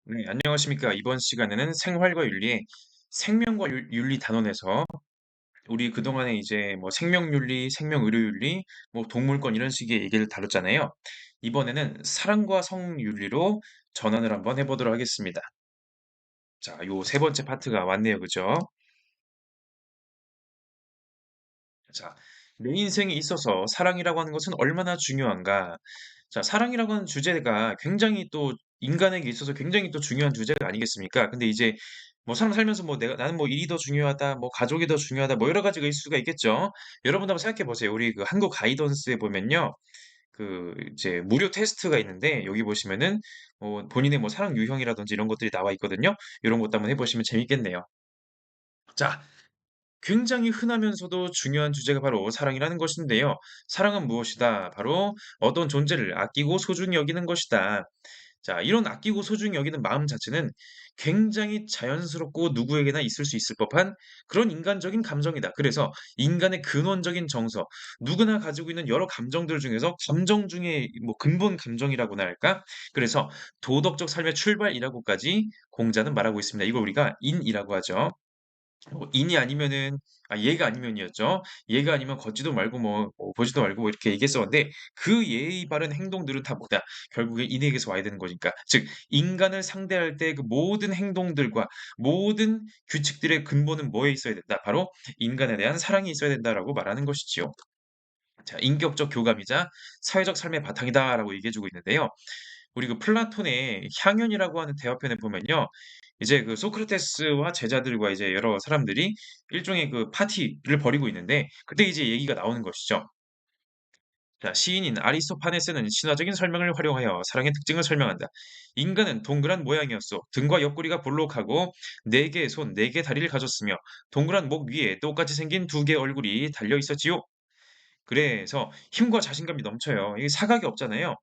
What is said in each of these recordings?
네, 안녕하십니까. 이번 시간에는 생활과 윤리의 생명과 윤리 단원에서 우리 그동안에 이제 뭐 생명윤리, 생명의료윤리, 뭐 동물권 이런 식의 얘기를 다뤘잖아요. 이번에는 사랑과 성윤리로 전환을 한번 해보도록 하겠습니다. 자, 요 세 번째 파트가 왔네요. 그죠? 자, 내 인생에 있어서 사랑이라고 하는 것은 얼마나 중요한가? 자, 사랑이라고 하는 주제가 굉장히 또 인간에게 있어서 굉장히 또 중요한 주제가 아니겠습니까? 근데 이제 뭐 사람 살면서 뭐 나는 뭐 일이 더 중요하다, 뭐 가족이 더 중요하다, 뭐 여러 가지가 있을 수가 있겠죠. 여러분도 한번 생각해 보세요. 우리 그 한국 가이던스에 보면요. 그 이제 무료 테스트가 있는데 여기 보시면은 본인의 뭐 사랑 유형이라든지 이런 것들이 나와 있거든요. 이런 것도 한번 해보시면 재밌겠네요. 자, 굉장히 흔하면서도 중요한 주제가 바로 사랑이라는 것인데요. 사랑은 무엇이다? 바로 어떤 존재를 아끼고 소중히 여기는 것이다. 자, 이런 아끼고 소중히 여기는 마음 자체는 굉장히 자연스럽고 누구에게나 있을 수 있을 법한 그런 인간적인 감정이다. 그래서 인간의 근원적인 정서, 누구나 가지고 있는 여러 감정들 중에서 감정 중에 뭐 근본 감정이라고나 할까? 그래서 도덕적 삶의 출발이라고까지 공자는 말하고 있습니다. 이걸 우리가 인이라고 하죠. 인이 아니면은 얘가 아니면이었죠. 얘가 아니면 걷지도 말고 보지도 말고 뭐 이렇게 얘기했었는데 그 예의 바른 행동들은 다 뭐다? 결국에 인에게서 와야 되는 거니까. 즉 인간을 상대할 때 그 모든 행동들과 모든 규칙들의 근본은 뭐에 있어야 된다? 바로 인간에 대한 사랑이 있어야 된다라고 말하는 것이지요. 자, 인격적 교감이자 사회적 삶의 바탕이다라고 얘기해 주고 있는데요. 우리 그 플라톤의 향연이라고 하는 대화편에 보면요. 이제 그 소크라테스와 제자들과 이제 여러 사람들이 일종의 그 파티를 벌이고 있는데 그때 이제 얘기가 나오는 것이죠. 자, 시인인 아리스토파네스는 신화적인 설명을 활용하여 사랑의 특징을 설명한다. 인간은 동그란 모양이었어. 등과 옆구리가 볼록하고 네 개의 손, 네 개의 다리를 가졌으며 동그란 목 위에 똑같이 생긴 두 개의 얼굴이 달려 있었지요. 그래서 힘과 자신감이 넘쳐요. 이게 사각이 없잖아요.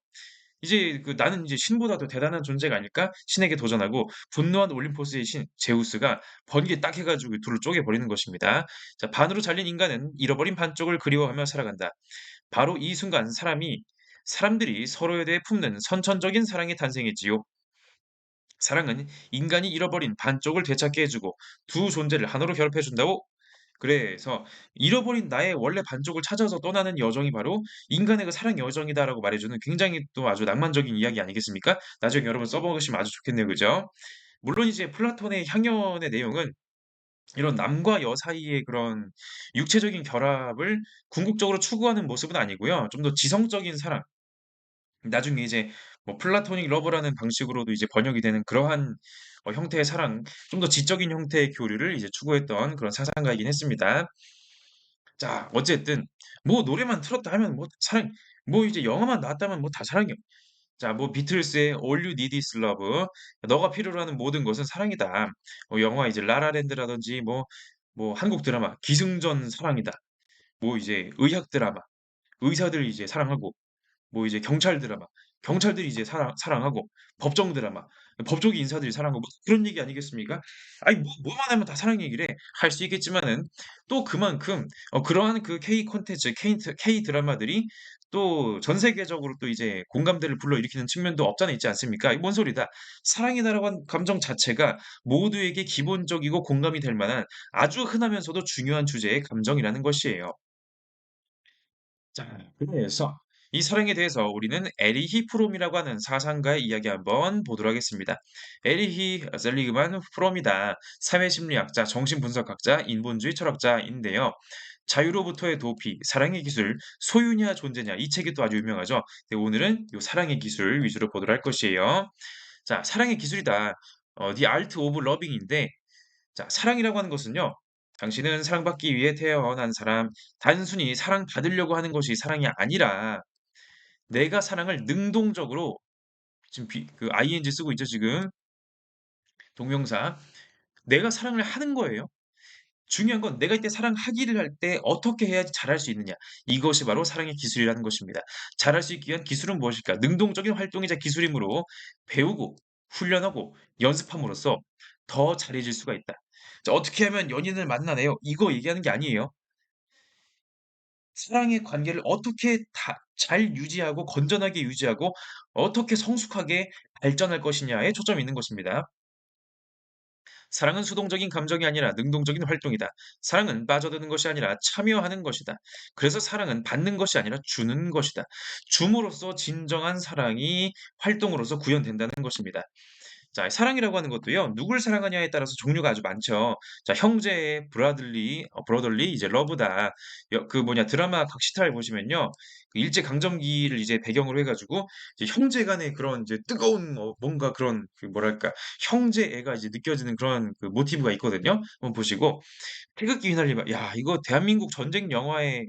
이제 그 '나는 이제 신보다 더 대단한 존재가 아닐까?' 신에게 도전하고 분노한 올림포스의 신 제우스가 번개 딱 해 가지고 둘을 쪼개 버리는 것입니다. 자, 반으로 잘린 인간은 잃어버린 반쪽을 그리워하며 살아간다. 바로 이 순간 사람들이 서로에 대해 품는 선천적인 사랑이 탄생했지요. 사랑은 인간이 잃어버린 반쪽을 되찾게 해 주고 두 존재를 하나로 결합해 준다고. 그래서 잃어버린 나의 원래 반쪽을 찾아서 떠나는 여정이 바로 인간의 그 사랑 여정이다라고 말해주는 굉장히 또 아주 낭만적인 이야기 아니겠습니까? 나중에 여러분 써먹으시면 아주 좋겠네요. 그죠? 물론 이제 플라톤의 향연의 내용은 이런 남과 여 사이의 그런 육체적인 결합을 궁극적으로 추구하는 모습은 아니고요. 좀 더 지성적인 사랑, 나중에 이제 뭐 플라토닉 러브라는 방식으로도 이제 번역이 되는 그러한 형태의 사랑, 좀 더 지적인 형태의 교류를 이제 추구했던 그런 사상가이긴 했습니다. 자, 어쨌든 뭐 노래만 틀었다 하면 뭐 사랑, 뭐 이제 영화만 나왔다면 뭐 다 사랑이요. 자, 뭐 비틀스의 All You Need Is Love, 너가 필요로 하는 모든 것은 사랑이다. 영화 이제 라라랜드라든지 뭐 한국 드라마 기승전 사랑이다. 뭐 이제 의학 드라마, 의사들 이제 사랑하고 뭐 이제 경찰 드라마, 경찰들이 이제 사랑하고 법정 드라마, 법조계 인사들이 사랑하고 뭐 그런 얘기 아니겠습니까? 아니 뭐만 하면 다 사랑 얘기를 할 수 있겠지만은 또 그만큼 그러한 그 K 콘텐츠, K 드라마들이 또 전 세계적으로 또 이제 공감대를 불러일으키는 측면도 없잖아 있지 않습니까? 뭔 소리다. 사랑이다라고 하는 감정 자체가 모두에게 기본적이고 공감이 될 만한 아주 흔하면서도 중요한 주제의 감정이라는 것이에요. 자, 그래서 이 사랑에 대해서 우리는 에리히 프롬이라고 하는 사상가의 이야기 한번 보도록 하겠습니다. 에리히 셀리그만 프롬이다. 사회심리학자, 정신분석학자, 인본주의 철학자인데요. 자유로부터의 도피, 사랑의 기술, 소유냐 존재냐 이 책이 또 아주 유명하죠. 네, 오늘은 이 사랑의 기술 위주로 보도록 할 것이에요. 자, 사랑의 기술이다. The Art of Loving인데 자, 사랑이라고 하는 것은요. 당신은 사랑받기 위해 태어난 사람, 단순히 사랑받으려고 하는 것이 사랑이 아니라 내가 사랑을 능동적으로 지금 ing 쓰고 있죠, 지금. 동명사. 내가 사랑을 하는 거예요. 중요한 건 내가 이때 사랑하기를 할 때 어떻게 해야지 잘할 수 있느냐. 이것이 바로 사랑의 기술이라는 것입니다. 잘할 수 있기 위한 기술은 무엇일까? 능동적인 활동이자 기술이므로 배우고 훈련하고 연습함으로써 더 잘해질 수가 있다. 자, 어떻게 하면 연인을 만나네요? 이거 얘기하는 게 아니에요. 사랑의 관계를 어떻게 다 잘 유지하고 건전하게 유지하고 어떻게 성숙하게 발전할 것이냐에 초점이 있는 것입니다. 사랑은 수동적인 감정이 아니라 능동적인 활동이다. 사랑은 빠져드는 것이 아니라 참여하는 것이다. 그래서 사랑은 받는 것이 아니라 주는 것이다. 줌으로써 진정한 사랑이 활동으로서 구현된다는 것입니다. 자, 사랑이라고 하는 것도요, 누굴 사랑하냐에 따라서 종류가 아주 많죠. 자, 형제의 브로덜리, 이제 러브다. 드라마 각시탈 보시면요. 그 일제강점기를 이제 배경으로 해가지고, 이제 형제 간의 그런 이제 뜨거운, 뭔가 그런, 뭐랄까, 형제애가 이제 느껴지는 그런 그 모티브가 있거든요. 한번 보시고, 태극기 휘날리면, 야, 이거 대한민국 전쟁 영화의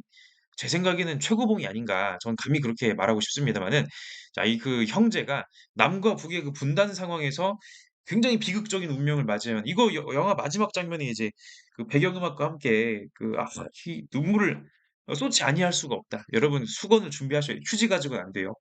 제 생각에는 최고봉이 아닌가. 전 감히 그렇게 말하고 싶습니다만은, 자, 이 그 형제가 남과 북의 그 분단 상황에서 굉장히 비극적인 운명을 맞이한 이거 영화 마지막 장면에 이제 그 배경음악과 함께 이 눈물을 쏟지 아니할 수가 없다. 여러분 수건을 준비하셔야 돼요. 휴지 가지고는 안 돼요.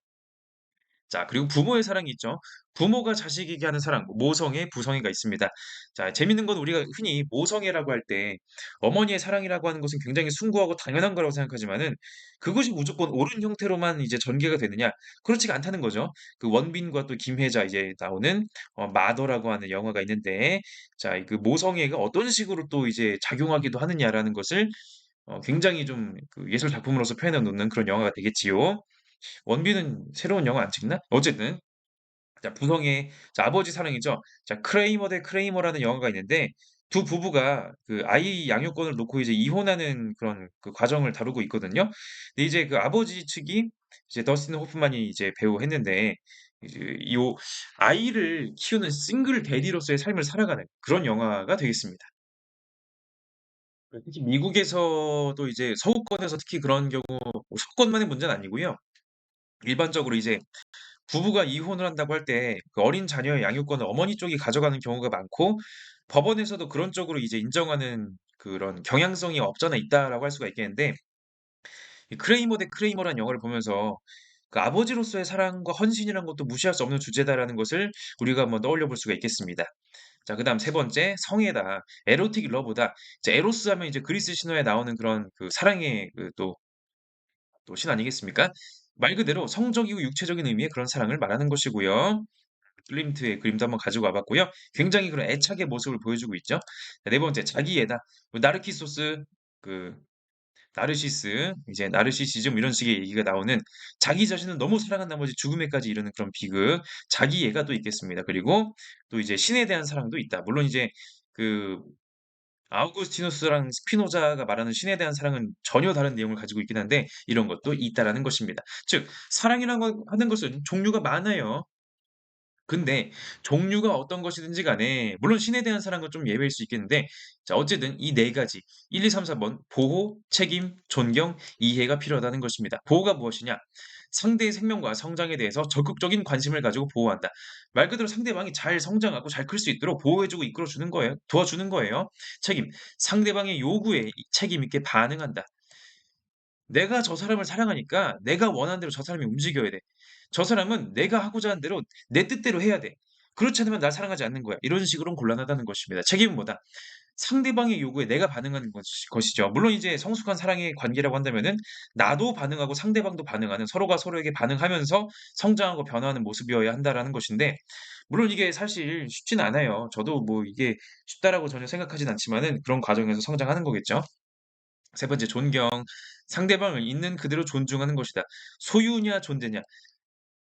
자, 그리고 부모의 사랑이 있죠. 부모가 자식에게 하는 사랑, 모성애, 부성애가 있습니다. 자, 재밌는 건 우리가 흔히 모성애라고 할 때 어머니의 사랑이라고 하는 것은 굉장히 숭고하고 당연한 거라고 생각하지만은 그것이 무조건 옳은 형태로만 이제 전개가 되느냐? 그렇지가 않다는 거죠. 그 원빈과 또 김혜자 이제 나오는 마더라고 하는 영화가 있는데 자, 그 모성애가 어떤 식으로 또 이제 작용하기도 하느냐라는 것을 굉장히 좀 그 예술 작품으로서 표현해 놓는 그런 영화가 되겠지요. 원빈은 새로운 영화 안 찍나? 어쨌든 자 부성의 자 아버지 사랑이죠. 자 크레이머 대 크레이머라는 영화가 있는데 두 부부가 그 아이 양육권을 놓고 이제 이혼하는 그런 그 과정을 다루고 있거든요. 근데 이제 그 아버지 측이 이제 더스틴 호프만이 이제 배우 했는데 이제 요 아이를 키우는 싱글 대디로서의 삶을 살아가는 그런 영화가 되겠습니다. 특히 미국에서도 이제 서구권에서 특히 그런 경우 뭐 서구권만의 문제는 아니고요. 일반적으로 이제 부부가 이혼을 한다고 할 때 그 어린 자녀의 양육권을 어머니 쪽이 가져가는 경우가 많고 법원에서도 그런 쪽으로 이제 인정하는 그런 경향성이 없잖아 있다라고 할 수가 있겠는데 이 크레이머 대 크레이머라는 영화를 보면서 그 아버지로서의 사랑과 헌신이라는 것도 무시할 수 없는 주제다라는 것을 우리가 한번 떠올려 볼 수가 있겠습니다. 자, 그다음 세 번째 성애다. 에로틱 러브다. 이제 에로스 하면 이제 그리스 신화에 나오는 그런 그 사랑의 또 신 아니겠습니까? 말 그대로 성적이고 육체적인 의미의 그런 사랑을 말하는 것이고요. 클림트의 그림도 한번 가지고 와 봤고요. 굉장히 그런 애착의 모습을 보여주고 있죠. 자, 네 번째 자기애다. 나르키소스 그 나르시스 이제 나르시시즘 이런 식의 얘기가 나오는 자기 자신을 너무 사랑한 나머지 죽음에까지 이르는 그런 비극, 자기애가 또 있겠습니다. 그리고 또 이제 신에 대한 사랑도 있다. 물론 이제 그 아우구스티누스랑 스피노자가 말하는 신에 대한 사랑은 전혀 다른 내용을 가지고 있긴 한데 이런 것도 있다라는 것입니다. 즉 사랑이라고 하는 것은 종류가 많아요. 근데 종류가 어떤 것이든지 간에 물론 신에 대한 사랑은 좀 예외일 수 있겠는데 자 어쨌든 이 네 가지 1, 2, 3, 4번 보호, 책임, 존경, 이해가 필요하다는 것입니다. 보호가 무엇이냐? 상대의 생명과 성장에 대해서 적극적인 관심을 가지고 보호한다. 말 그대로 상대방이 잘 성장하고 잘 클 수 있도록 보호해주고 이끌어주는 거예요. 도와주는 거예요. 책임, 상대방의 요구에 책임 있게 반응한다. 내가 저 사람을 사랑하니까 내가 원하는 대로 저 사람이 움직여야 돼. 저 사람은 내가 하고자 하는 대로 내 뜻대로 해야 돼. 그렇지 않으면 날 사랑하지 않는 거야. 이런 식으로는 곤란하다는 것입니다. 책임은 뭐다? 상대방의 요구에 내가 반응하는 것이죠. 물론 이제 성숙한 사랑의 관계라고 한다면은 나도 반응하고 상대방도 반응하는 서로가 서로에게 반응하면서 성장하고 변화하는 모습이어야 한다라는 것인데 물론 이게 사실 쉽지는 않아요. 저도 뭐 이게 쉽다라고 전혀 생각하진 않지만은 그런 과정에서 성장하는 거겠죠. 세 번째 존경. 상대방을 있는 그대로 존중하는 것이다. 소유냐 존재냐.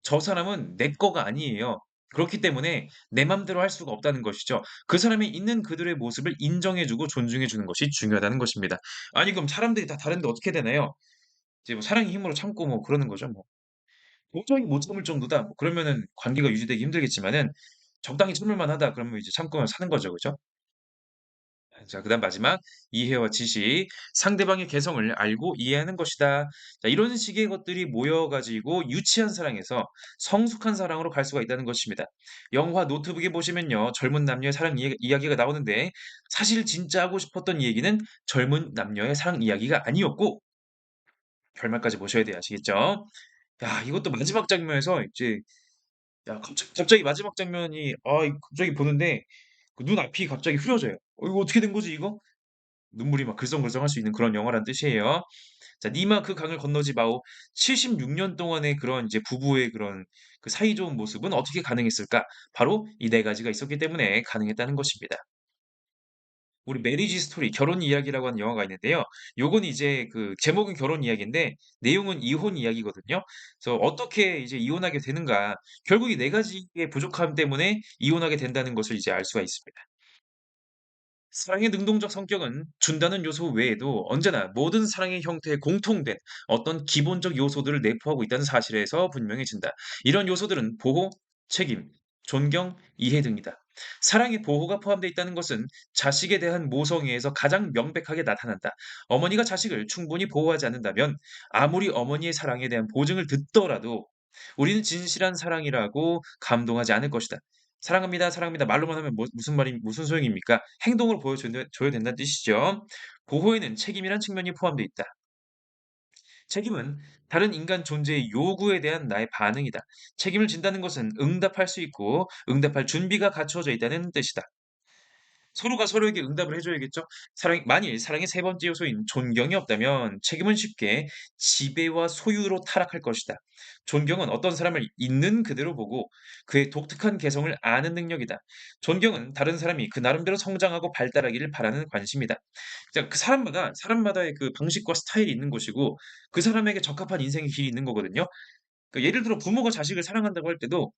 저 사람은 내 거가 아니에요. 그렇기 때문에 내 맘대로 할 수가 없다는 것이죠. 그 사람이 있는 그들의 모습을 인정해 주고 존중해 주는 것이 중요하다는 것입니다. 아니 그럼 사람들이 다 다른데 어떻게 되나요? 이제 뭐 사랑의 힘으로 참고 뭐 그러는 거죠 뭐. 도저히 못 참을 정도다. 뭐 그러면은 관계가 유지되기 힘들겠지만은 적당히 참을 만하다 그러면 이제 참고 사는 거죠. 그죠? 자, 그다음 마지막 이해와 지식, 상대방의 개성을 알고 이해하는 것이다. 자, 이런 식의 것들이 모여 가지고 유치한 사랑에서 성숙한 사랑으로 갈 수가 있다는 것입니다. 영화 노트북에 보시면요. 젊은 남녀의 사랑 이야기가 나오는데 사실 진짜 하고 싶었던 얘기는 젊은 남녀의 사랑 이야기가 아니었고 결말까지 보셔야 돼요. 아시겠죠? 야, 이것도 마지막 장면에서 이제 야, 갑자기 마지막 장면이 갑자기 보는데 그 눈앞이 갑자기 흐려져요. 이거 어떻게 된 거지 이거? 눈물이 막 글썽글썽할 수 있는 그런 영화란 뜻이에요. 자, 니마 그 강을 건너지 마오. 76년 동안의 그런 이제 부부의 그런 그 사이좋은 모습은 어떻게 가능했을까? 바로 이 네 가지가 있었기 때문에 가능했다는 것입니다. 우리 매리지 스토리 결혼 이야기라고 하는 영화가 있는데요. 요건 이제 그 제목은 결혼 이야기인데 내용은 이혼 이야기거든요. 그래서 어떻게 이제 이혼하게 되는가? 결국 이 네 가지의 부족함 때문에 이혼하게 된다는 것을 이제 알 수가 있습니다. 사랑의 능동적 성격은 준다는 요소 외에도 언제나 모든 사랑의 형태에 공통된 어떤 기본적 요소들을 내포하고 있다는 사실에서 분명해진다. 이런 요소들은 보호, 책임, 존경, 이해 등이다. 사랑의 보호가 포함되어 있다는 것은 자식에 대한 모성애에서 가장 명백하게 나타난다. 어머니가 자식을 충분히 보호하지 않는다면 아무리 어머니의 사랑에 대한 보증을 듣더라도 우리는 진실한 사랑이라고 감동하지 않을 것이다. "사랑합니다. 사랑합니다." 말로만 하면 뭐 무슨 말이 무슨 소용입니까? 행동으로 줘야 된다는 뜻이죠. 보호에는 책임이란 측면이 포함되어 있다. 책임은 다른 인간 존재의 요구에 대한 나의 반응이다. 책임을 진다는 것은 응답할 수 있고 응답할 준비가 갖추어져 있다는 뜻이다. 서로가 서로에게 응답을 해 줘야겠죠. 만일 사랑의 세 번째 요소인 존경이 없다면 책임은 쉽게 지배와 소유로 타락할 것이다. 존경은 어떤 사람을 있는 그대로 보고 그의 독특한 개성을 아는 능력이다. 존경은 다른 사람이 그 나름대로 성장하고 발달하기를 바라는 관심이다. 자, 그 사람마다의 그 방식과 스타일이 있는 것이고 그 사람에게 적합한 인생의 길이 있는 거거든요. 그러니까 예를 들어 부모가 자식을 사랑한다고 할 때도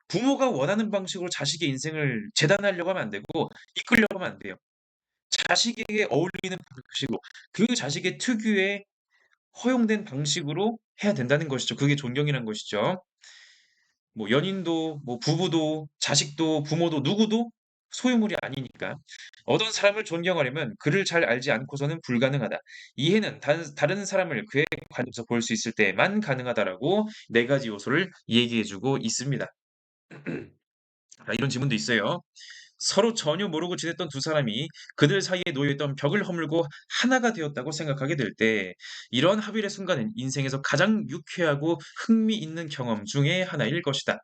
부모가 원하는 방식으로 자식의 인생을 재단하려고 하면 안 되고 이끌려고 하면 안 돼요. 자식에게 어울리는 방식으로 그 자식의 특유의 허용된 방식으로 해야 된다는 것이죠. 그게 존경이라는 것이죠. 뭐 연인도 뭐 부부도 자식도 부모도 누구도 소유물이 아니니까. 어떤 사람을 존경하려면 그를 잘 알지 않고서는 불가능하다. 이해는 다른 사람을 그의 관점에서 볼 수 있을 때만 가능하다라고 네 가지 요소를 얘기해 주고 있습니다. 자, 이런 질문도 있어요. 서로 전혀 모르고 지냈던 두 사람이 그들 사이에 놓여있던 벽을 허물고 하나가 되었다고 생각하게 될 때, 이런 합일의 순간은 인생에서 가장 유쾌하고 흥미있는 경험 중에 하나일 것이다.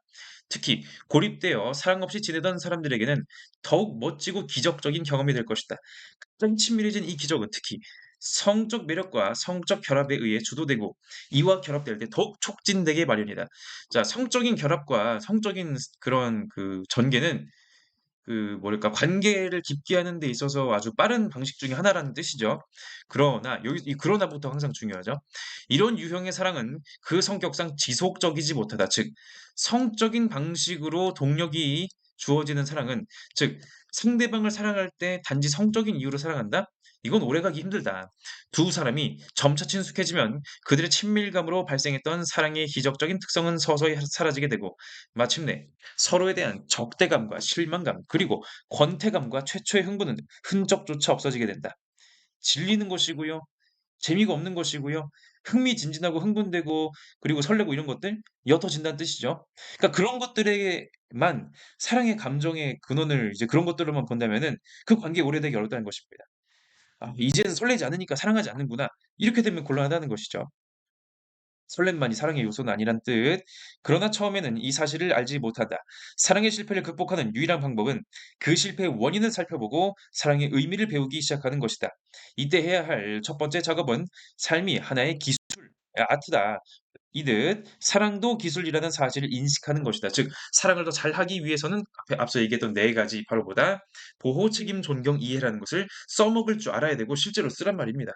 특히 고립되어 사랑 없이 지내던 사람들에게는 더욱 멋지고 기적적인 경험이 될 것이다. 가장 친밀해진 이 기적은 특히 성적 매력과 성적 결합에 의해 주도되고 이와 결합될 때 더욱 촉진되게 마련이다. 자, 성적인 결합과 성적인 그런 그 전개는 그 뭐랄까 관계를 깊게 하는 데 있어서 아주 빠른 방식 중에 하나라는 뜻이죠. 그러나 여기 이 그러나부터 항상 중요하죠. 이런 유형의 사랑은 그 성격상 지속적이지 못하다. 즉 성적인 방식으로 동력이 주어지는 사랑은 즉 상대방을 사랑할 때 단지 성적인 이유로 사랑한다? 이건 오래가기 힘들다. 두 사람이 점차 친숙해지면 그들의 친밀감으로 발생했던 사랑의 기적적인 특성은 서서히 사라지게 되고 마침내 서로에 대한 적대감과 실망감 그리고 권태감과 최초의 흥분은 흔적조차 없어지게 된다. 질리는 것이고요. 재미가 없는 것이고요. 흥미진진하고 흥분되고 그리고 설레고 이런 것들 옅어진다는 뜻이죠. 그러니까 그런 것들에만 사랑의 감정의 근원을 이제 그런 것들로만 본다면은 그 관계 오래되기 어렵다는 것입니다. '아 이제는 설레지 않으니까 사랑하지 않는구나.' 이렇게 되면 곤란하다는 것이죠. 설렘만이 사랑의 요소는 아니란 뜻. 그러나 처음에는 이 사실을 알지 못한다. 사랑의 실패를 극복하는 유일한 방법은 그 실패의 원인을 살펴보고 사랑의 의미를 배우기 시작하는 것이다. 이때 해야 할 첫 번째 작업은 삶이 하나의 기술, 아트다. 이듯 사랑도 기술이라는 사실을 인식하는 것이다. 즉 사랑을 더 잘하기 위해서는 앞서 얘기했던 네 가지 바로보다 보호, 책임, 존경, 이해라는 것을 써먹을 줄 알아야 되고 실제로 쓰란 말입니다.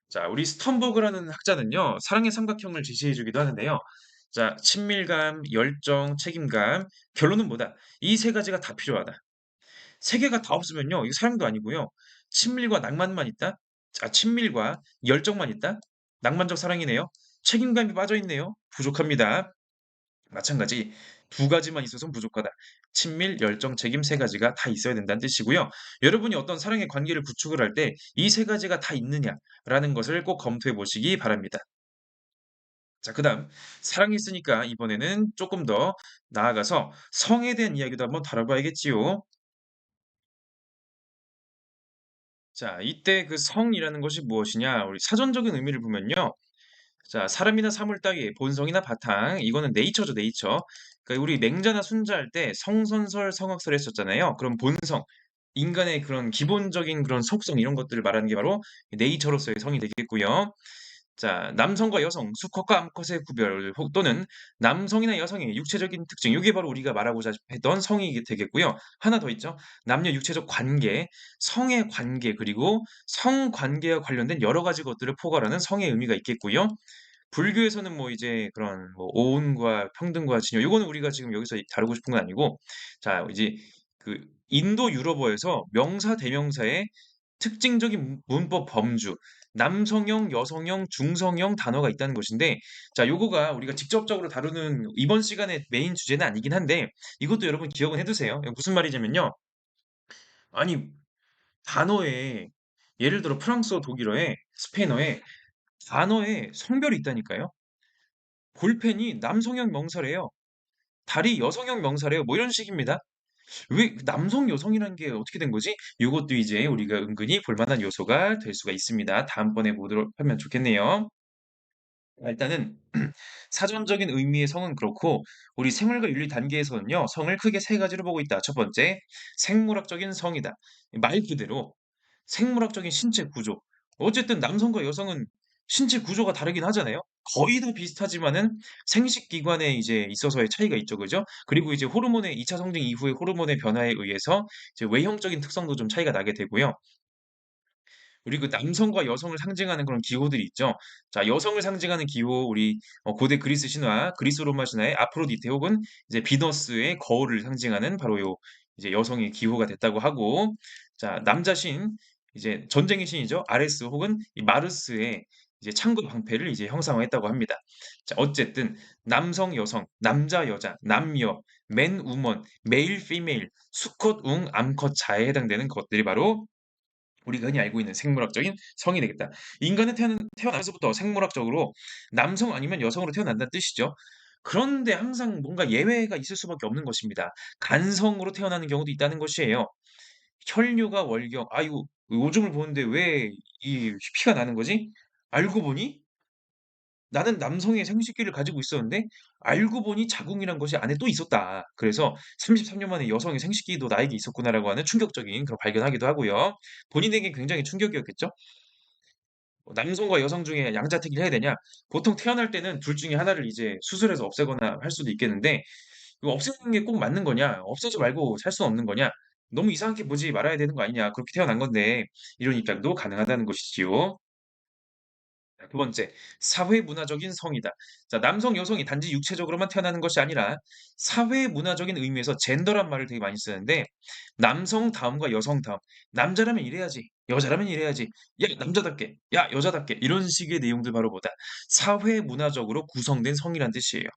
자, 우리 스턴버그라는 학자는요, 사랑의 삼각형을 제시해 주기도 하는데요. 자, 친밀감, 열정, 책임감, 결론은 뭐다? 이 세 가지가 다 필요하다. 세 개가 다 없으면요, 이거 사랑도 아니고요. 친밀과 낭만만 있다? 자, 친밀과 열정만 있다? 낭만적 사랑이네요. 책임감이 빠져 있네요. 부족합니다. 마찬가지 두 가지만 있어서는 부족하다. 친밀, 열정, 책임 세 가지가 다 있어야 된다는 뜻이고요. 여러분이 어떤 사랑의 관계를 구축을 할 때 이 세 가지가 다 있느냐라는 것을 꼭 검토해 보시기 바랍니다. 자, 그다음 사랑이 있으니까 이번에는 조금 더 나아가서 성에 대한 이야기도 한번 다뤄봐야겠지요. 자, 이때 그 성이라는 것이 무엇이냐? 우리 사전적인 의미를 보면요. 자, 사람이나 사물 따위의 본성이나 바탕, 이거는 네이처죠, 네이처. 그러니까 우리 맹자나 순자 할 때 성선설, 성악설 했었잖아요. 그럼 본성. 인간의 그런 기본적인 그런 속성 이런 것들을 말하는 게 바로 네이처로서의 성이 되겠고요. 자, 남성과 여성, 수컷과 암컷의 구별 또는 남성이나 여성의 육체적인 특징, 이게 바로 우리가 말하고자 했던 성이 되겠고요. 하나 더 있죠. 남녀 육체적 관계, 성의 관계, 그리고 성관계와 관련된 여러 가지 것들을 포괄하는 성의 의미가 있겠고요. 불교에서는 뭐 이제 그런 뭐 오운과 평등과 진여, 요거는 우리가 지금 여기서 다루고 싶은 건 아니고, 자, 이제 그 인도 유럽어에서 명사 대명사의 특징적인 문법 범주, 남성형, 여성형, 중성형 단어가 있다는 것인데, 자, 요거가 우리가 직접적으로 다루는 이번 시간의 메인 주제는 아니긴 한데, 이것도 여러분 기억은 해두세요. 무슨 말이냐면요. 아니, 단어에, 예를 들어 프랑스어, 독일어에, 스페인어에 단어에 성별이 있다니까요. 볼펜이 남성형 명사래요. 달이 여성형 명사래요. 뭐 이런 식입니다. 왜 남성, 여성이라는 게 어떻게 된 거지? 요것도 이제 우리가 은근히 볼 만한 요소가 될 수가 있습니다. 다음번에 보도록 하면 좋겠네요. 일단은 사전적인 의미의 성은 그렇고 우리 생물과 윤리 단계에서는요. 성을 크게 세 가지로 보고 있다. 첫 번째, 생물학적인 성이다. 말 그대로 생물학적인 신체 구조. 어쨌든 남성과 여성은 신체 구조가 다르긴 하잖아요. 거의 다 비슷하지만은 생식 기관에 이제 있어서의 차이가 있죠. 그죠? 그리고 이제 호르몬의 2차 성징 이후의 호르몬의 변화에 의해서 이제 외형적인 특성도 좀 차이가 나게 되고요. 우리 그 남성과 여성을 상징하는 그런 기호들이 있죠. 자, 여성을 상징하는 기호, 우리 고대 그리스 신화, 그리스 로마 신화의 아프로디테 혹은 이제 비너스의 거울을 상징하는 바로 요 이제 여성의 기호가 됐다고 하고, 자, 남자 신, 이제 전쟁의 신이죠. 아레스 혹은 이 마르스의 이제 창과 방패를 이제 형상화했다고 합니다. 자, 어쨌든 남성, 여성, 남자, 여자, 남여, 맨, 우먼, 메일, 피메일, 수컷, 웅, 암컷, 자에 해당되는 것들이 바로 우리가 흔히 알고 있는 생물학적인 성이 되겠다. 인간은 태어나면서부터 생물학적으로 남성 아니면 여성으로 태어난다는 뜻이죠. 그런데 항상 뭔가 예외가 있을 수밖에 없는 것입니다. 간성으로 태어나는 경우도 있다는 것이에요. 혈류가 월경, 아이고, 요즘을 보는데 왜 이 피가 나는 거지? 알고 보니 나는 남성의 생식기를 가지고 있었는데 알고 보니 자궁이란 것이 안에 또 있었다. 그래서 33년 만에 여성의 생식기도 나에게 있었구나라고 하는 충격적인 그런 발견하기도 하고요. 본인에게 굉장히 충격이었겠죠? 남성과 여성 중에 양자택일을 해야 되냐? 보통 태어날 때는 둘 중에 하나를 이제 수술해서 없애거나 할 수도 있겠는데 이거 없애는 게 꼭 맞는 거냐? 없애지 말고 살 수는 없는 거냐? 너무 이상하게 보지 말아야 되는 거 아니냐? 그렇게 태어난 건데 이런 입장도 가능하다는 것이지요. 자, 두 번째, 사회 문화적인 성이다. 자, 남성, 여성이 단지 육체적으로만 태어나는 것이 아니라 사회 문화적인 의미에서 젠더란 말을 되게 많이 쓰는데 남성 다음과 여성 다음. 남자라면 이래야지. 여자라면 이래야지. 야, 남자답게. 야, 여자답게. 이런 식의 내용들 바로 보다. 사회 문화적으로 구성된 성이란 뜻이에요.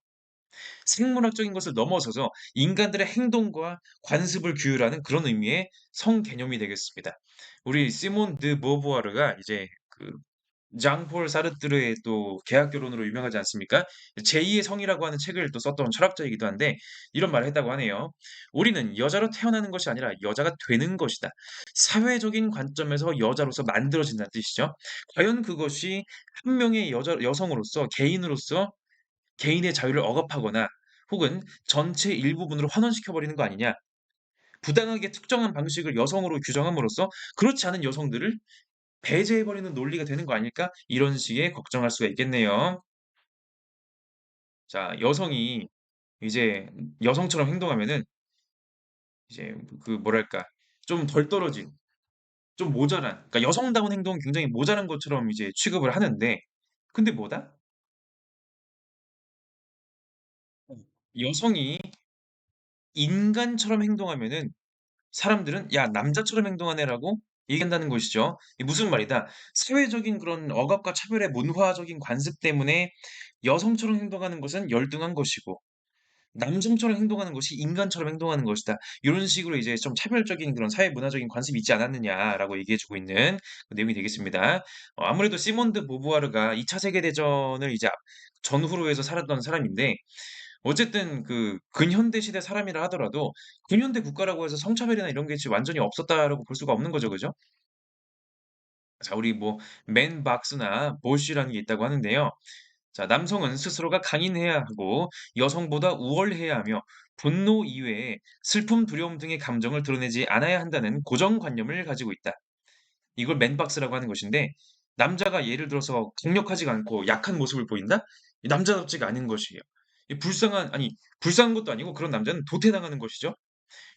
생물학적인 것을 넘어서서 인간들의 행동과 관습을 규율하는 그런 의미의 성 개념이 되겠습니다. 우리 시몬 드 보부아르가 이제 그 장폴 사르트르의 또 계약 결혼으로 유명하지 않습니까? 제2의 성이라고 하는 책을 또 썼던 철학자이기도 한데 이런 말을 했다고 하네요. 우리는 여자로 태어나는 것이 아니라 여자가 되는 것이다. 사회적인 관점에서 여자로서 만들어진다는 뜻이죠. 과연 그것이 한 명의 여성으로서 개인으로서 개인의 자유를 억압하거나 혹은 전체 일부분으로 환원시켜 버리는 거 아니냐? 부당하게 특정한 방식을 여성으로 규정함으로써 그렇지 않은 여성들을 배제해 버리는 논리가 되는 거 아닐까? 이런 식의 걱정할 수가 있겠네요. 자, 여성이 이제 여성처럼 행동하면은 이제 그 뭐랄까 좀 덜 떨어진, 좀 모자란, 그러니까 여성다운 행동은 굉장히 모자란 것처럼 이제 취급을 하는데, 근데 뭐다? 여성이 인간처럼 행동하면은 사람들은 "야, 남자처럼 행동하네."라고 얘기한다는 것이죠. 이게 무슨 말이다? 사회적인 그런 억압과 차별의 문화적인 관습 때문에 여성처럼 행동하는 것은 열등한 것이고 남성처럼 행동하는 것이 인간처럼 행동하는 것이다. 이런 식으로 이제 좀 차별적인 그런 사회 문화적인 관습이 있지 않았느냐라고 얘기해 주고 있는 그 내용이 되겠습니다. 아무래도 시몬드 보부아르가 2차 세계 대전을 이제 전후로 해서 살았던 사람인데 어쨌든 그 근현대 시대 사람이라 하더라도 근현대 국가라고 해서 성차별이나 이런 게 지금 완전히 없었다라고 볼 수가 없는 거죠. 그죠? 자, 우리 뭐 맨박스나 보쉬라는 게 있다고 하는데요. 자, 남성은 스스로가 강인해야 하고 여성보다 우월해야 하며 분노 이외에 슬픔, 두려움 등의 감정을 드러내지 않아야 한다는 고정관념을 가지고 있다. 이걸 맨박스라고 하는 것인데 남자가 예를 들어서 강력하지가 않고 약한 모습을 보인다? 이 남자답지가 않은 것이에요. 이 불쌍한 아니 불쌍한 것도 아니고 그런 남자는 도태당하는 것이죠.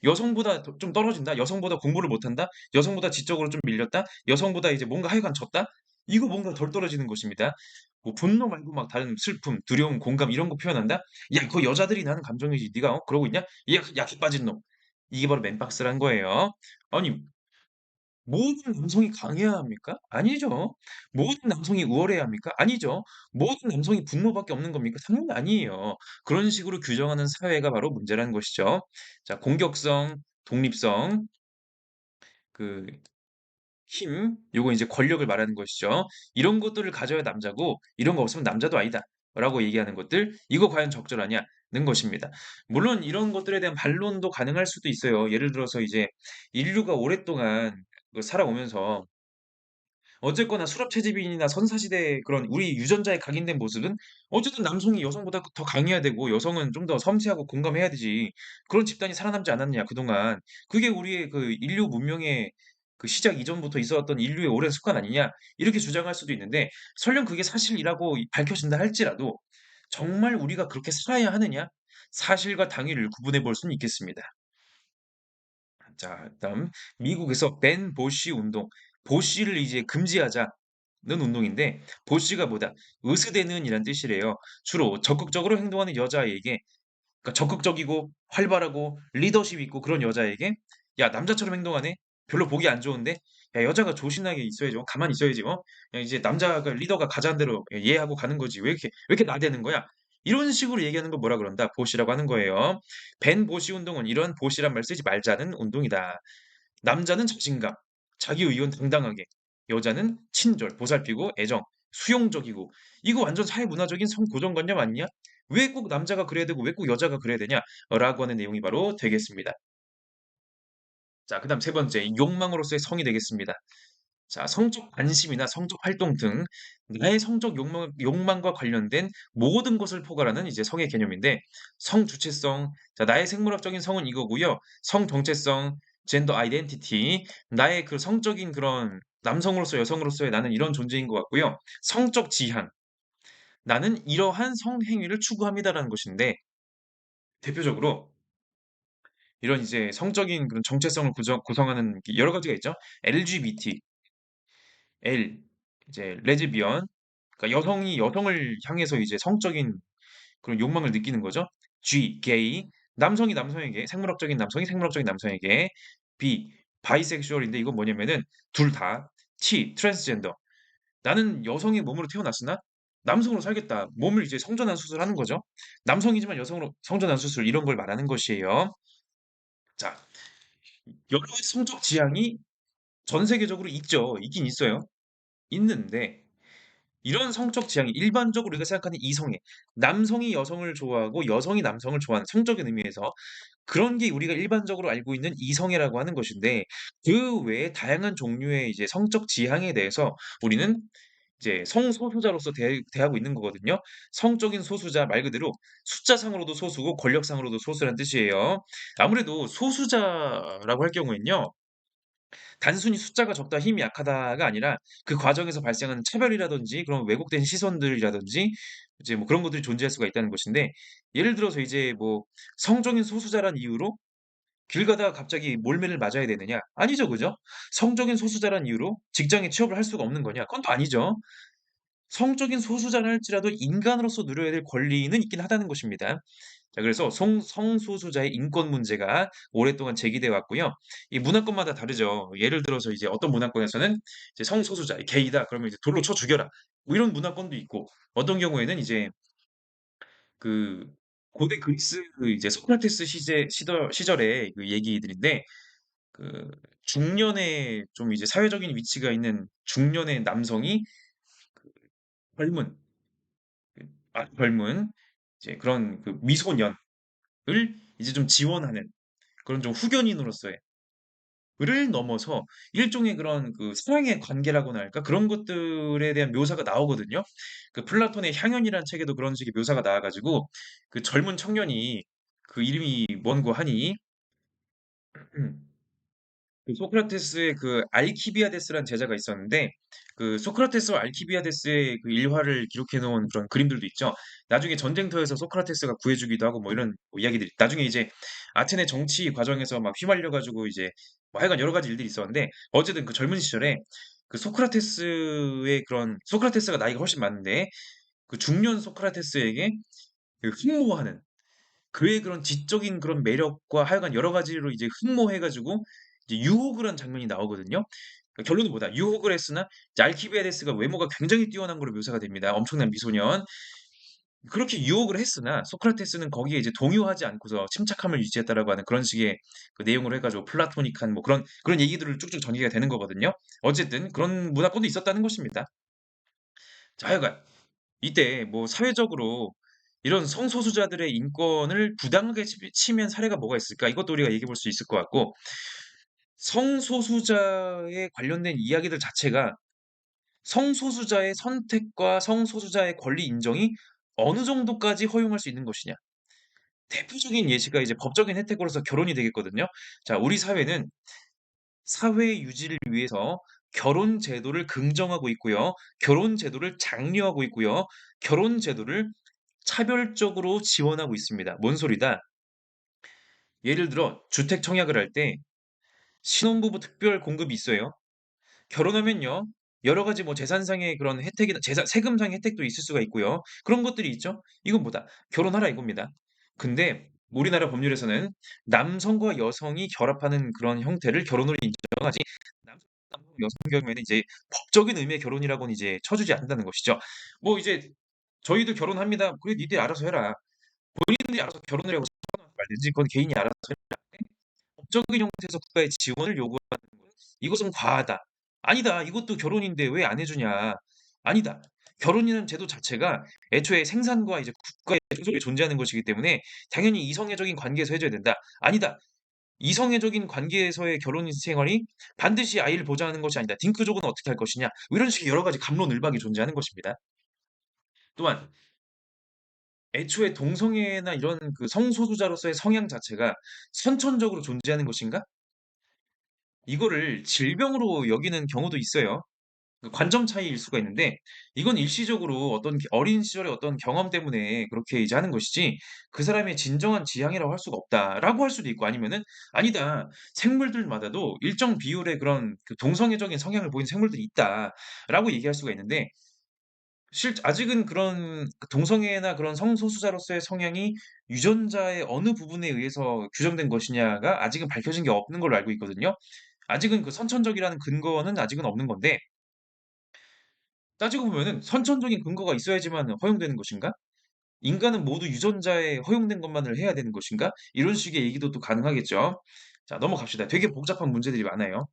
여성보다 좀 떨어진다? 여성보다 공부를 못한다? 여성보다 지적으로 좀 밀렸다? 여성보다 이제 뭔가 하여간 졌다? 이거 뭔가 덜 떨어지는 것입니다. 뭐 분노 말고 막 다른 슬픔, 두려움, 공감 이런 거 표현한다? 야, 그거 여자들이 나는 감정이지. 네가 그러고 있냐? 약해 빠진 놈. 이게 바로 맨박스란 거예요. 아니 모든 남성이 강해야 합니까? 아니죠. 모든 남성이 우월해야 합니까? 아니죠. 모든 남성이 분노밖에 없는 겁니까? 당연히 아니에요. 그런 식으로 규정하는 사회가 바로 문제라는 것이죠. 자, 공격성, 독립성, 그 요거 이제 권력을 말하는 것이죠. 이런 것들을 가져야 남자고 이런 거 없으면 남자도 아니다. 라고 얘기하는 것들, 이거 과연 적절하냐? 는 것입니다. 물론 이런 것들에 대한 반론도 가능할 수도 있어요. 예를 들어서 이제 인류가 오랫동안 살아오면서 어쨌거나 수렵 채집인이나 선사시대의 그런 우리 유전자에 각인된 모습은 어쨌든 남성이 여성보다 더 강해야 되고 여성은 좀 더 섬세하고 공감해야 되지. 그런 집단이 살아남지 않았느냐, 그동안. 그게 우리의 그 인류 문명의 그 시작 이전부터 있어왔던 인류의 오랜 습관 아니냐, 이렇게 주장할 수도 있는데, 설령 그게 사실이라고 밝혀진다 할지라도, 정말 우리가 그렇게 살아야 하느냐? 사실과 당위를 구분해 볼 수는 있겠습니다. 자, 다음 미국에서 벤 보시 운동, 보시를 이제 금지하자는 운동인데 보시가 뭐다? 의스대는이란 뜻이래요. 주로 적극적으로 행동하는 여자에게, 그러니까 적극적이고 활발하고 리더십 있고 그런 여자에게 야 남자처럼 행동하네? 별로 보기 안 좋은데? 야 여자가 조신하게 있어야지. 가만히 있어야지. 야, 이제 남자가 리더가 가자는 대로 예하고 가는 거지. 왜 이렇게 나대는 거야? 이런 식으로 얘기하는 걸 뭐라 그런다? 보시라고 하는 거예요. 벤 보시 운동은 이런 보시란 말 쓰지 말자는 운동이다. 남자는 자신감, 자기 의견 당당하게, 여자는 친절, 보살피고 애정, 수용적이고. 이거 완전 사회문화적인 성고정관념 아니냐? 왜 꼭 남자가 그래야 되고 왜 꼭 여자가 그래야 되냐? 라고 하는 내용이 바로 되겠습니다. 자, 그다음 세 번째, 욕망으로서의 성이 되겠습니다. 자, 성적 관심이나 성적 활동 등 나의 성적 욕망과 관련된 모든 것을 포괄하는 이제 성의 개념인데, 성 주체성, 자, 나의 생물학적인 성은 이거고요. 성 정체성, 젠더 아이덴티티, 나의 그 성적인 그런 남성으로서 여성으로서의 나는 이런 존재인 것 같고요. 성적 지향, 나는 이러한 성행위를 추구합니다라는 것인데, 대표적으로 이런 이제 성적인 그런 정체성을 구성하는 여러 가지가 있죠. LGBT, L, 이제 레즈비언, 그러니까 여성이 여성을 향해서 이제 성적인 그런 욕망을 느끼는 거죠. G, 게이, 남성이 남성에게, 생물학적인 남성이 생물학적인 남성에게, B, 바이섹슈얼인데 이건 뭐냐면은 둘 다, T, 트랜스젠더. 나는 여성의 몸으로 태어났으나 남성으로 살겠다. 몸을 이제 성전환 수술하는 거죠. 남성이지만 여성으로 성전환 수술 이런 걸 말하는 것이에요. 자, 여러 가지 성적 지향이 전 세계적으로 있죠. 있긴 있어요. 있는데 이런 성적 지향이 일반적으로 우리가 생각하는 이성애, 남성이 여성을 좋아하고 여성이 남성을 좋아하는 성적인 의미에서 그런 게 우리가 일반적으로 알고 있는 이성애라고 하는 것인데, 그 외에 다양한 종류의 이제 성적 지향에 대해서 우리는 이제 성소수자로서 대하고 있는 거거든요. 성적인 소수자 말 그대로 숫자상으로도 소수고 권력상으로도 소수라는 뜻이에요. 아무래도 소수자라고 할 경우에는요. 단순히 숫자가 적다 힘이 약하다가 아니라 그 과정에서 발생하는 차별이라든지 그런 왜곡된 시선들이라든지 이제 뭐 그런 것들이 존재할 수가 있다는 것인데, 예를 들어서 이제 뭐 성적인 소수자란 이유로 길 가다가 갑자기 몰매를 맞아야 되느냐? 아니죠. 그죠? 성적인 소수자란 이유로 직장에 취업을 할 수가 없는 거냐? 그건 또 아니죠. 성적인 소수자라 할지라도 인간으로서 누려야 될 권리는 있긴 하다는 것입니다. 자, 그래서 성소수자의 인권 문제가 오랫동안 제기돼 왔고요. 이 문화권마다 다르죠. 예를 들어서 이제 어떤 문화권에서는 이제 성소수자, 게이다 그러면 이제 돌로 쳐 죽여라. 뭐 이런 문화권도 있고, 어떤 경우에는 이제 그 고대 그리스 이제 소크라테스 시절의 그 얘기들인데, 그 중년의 좀 이제 사회적인 위치가 있는 중년의 남성이 젊은 젊은 이제 그런 그 미소년을 이제 좀 지원하는 그런 좀 후견인으로서의 를 넘어서 일종의 그런 그 사랑의 관계라고나 할까? 그런 것들에 대한 묘사가 나오거든요. 그 플라톤의 향연이라는 책에도 그런 식의 묘사가 나와 가지고 그 젊은 청년이 그 이름이 뭔고 하니 그 소크라테스의 그 알키비아데스라는 제자가 있었는데 그 소크라테스와 알키비아데스의 그 일화를 기록해 놓은 그런 그림들도 있죠. 나중에 전쟁터에서 소크라테스가 구해 주기도 하고 뭐 이런 뭐 이야기들이 나중에 이제 아테네 정치 과정에서 막 휘말려 가지고 이제 뭐 하여간 여러 가지 일들이 있었는데 어쨌든 그 젊은 시절에 그 소크라테스의 그런 소크라테스가 나이가 훨씬 많은데 그 중년 소크라테스에게 그 흠모하는 그의 그런 지적인 그런 매력과 하여간 여러 가지로 이제 흠모해 가지고 이제 유혹을 한 장면이 나오거든요. 그러니까 결론은 뭐다? 유혹을 했으나 이제 알키비아데스가 외모가 굉장히 뛰어난 걸로 묘사가 됩니다. 엄청난 미소년. 그렇게 유혹을 했으나 소크라테스는 거기에 이제 동요하지 않고서 침착함을 유지했다라고 하는 그런 식의 그 내용으로 해 가지고 플라토닉한 뭐 그런 얘기들을 쭉쭉 전개가 되는 거거든요. 어쨌든 그런 문화권도 있었다는 것입니다. 자 하여간 이때 뭐 사회적으로 이런 성소수자들의 인권을 부당하게 침해한 사례가 뭐가 있을까? 이것도 우리가 얘기해 볼 수 있을 것 같고 성소수자에 관련된 이야기들 자체가 성소수자의 선택과 성소수자의 권리 인정이 어느 정도까지 허용할 수 있는 것이냐. 대표적인 예시가 이제 법적인 혜택으로서 결혼이 되겠거든요. 자, 우리 사회는 사회 유지를 위해서 결혼 제도를 긍정하고 있고요. 결혼 제도를 장려하고 있고요. 결혼 제도를 차별적으로 지원하고 있습니다. 뭔 소리다? 예를 들어 주택 청약을 할 때 신혼부부 특별 공급이 있어요. 결혼하면요. 여러 가지 뭐 재산상의 그런 혜택이나 세금상의 혜택도 있을 수가 있고요. 그런 것들이 있죠. 이건 뭐다? 결혼하라 이겁니다. 근데 우리나라 법률에서는 남성과 여성이 결합하는 그런 형태를 결혼으로 인정하지 남성, 여성 경우에는 이제 법적인 의미의 결혼이라고는 이제 쳐주지 않는다는 것이죠. 뭐 이제 저희도 결혼합니다. 그래 니들이 알아서 해라. 본인들이 알아서 결혼을 하고 말든지 그건 개인이 알아서 해라. 법적인 형태에서 국가의 지원을 요구하는 것. 이것은 과하다. 아니다. 이것도 결혼인데 왜 안 해주냐. 아니다. 결혼이라는 제도 자체가 애초에 생산과 이제 국가의 조직에 존재하는 것이기 때문에 당연히 이성애적인 관계에서 해줘야 된다. 아니다. 이성애적인 관계에서의 결혼 생활이 반드시 아이를 보장하는 것이 아니다. 딩크족은 어떻게 할 것이냐. 뭐 이런 식의 여러 가지 갑론을박이 존재하는 것입니다. 또한 애초에 동성애나 이런 그 성소수자로서의 성향 자체가 선천적으로 존재하는 것인가? 이거를 질병으로 여기는 경우도 있어요. 그 관점 차이일 수가 있는데 이건 일시적으로 어떤 어린 시절의 어떤 경험 때문에 그렇게 이제 하는 것이지 그 사람의 진정한 지향이라고 할 수가 없다라고 할 수도 있고 아니면은 아니다. 생물들마다도 일정 비율의 그런 그 동성애적인 성향을 보이는 생물들이 있다라고 얘기할 수가 있는데 아직은 그런 그 동성애나 그런 성소수자로서의 성향이 유전자의 어느 부분에 의해서 규정된 것이냐가 아직은 밝혀진 게 없는 걸로 알고 있거든요. 아직은 그 선천적이라는 근거는 아직은 없는 건데 따지고 보면은 선천적인 근거가 있어야지만 허용되는 것인가? 인간은 모두 유전자에 허용된 것만을 해야 되는 것인가? 이런 식의 얘기도 또 가능하겠죠. 자, 넘어갑시다. 되게 복잡한 문제들이 많아요.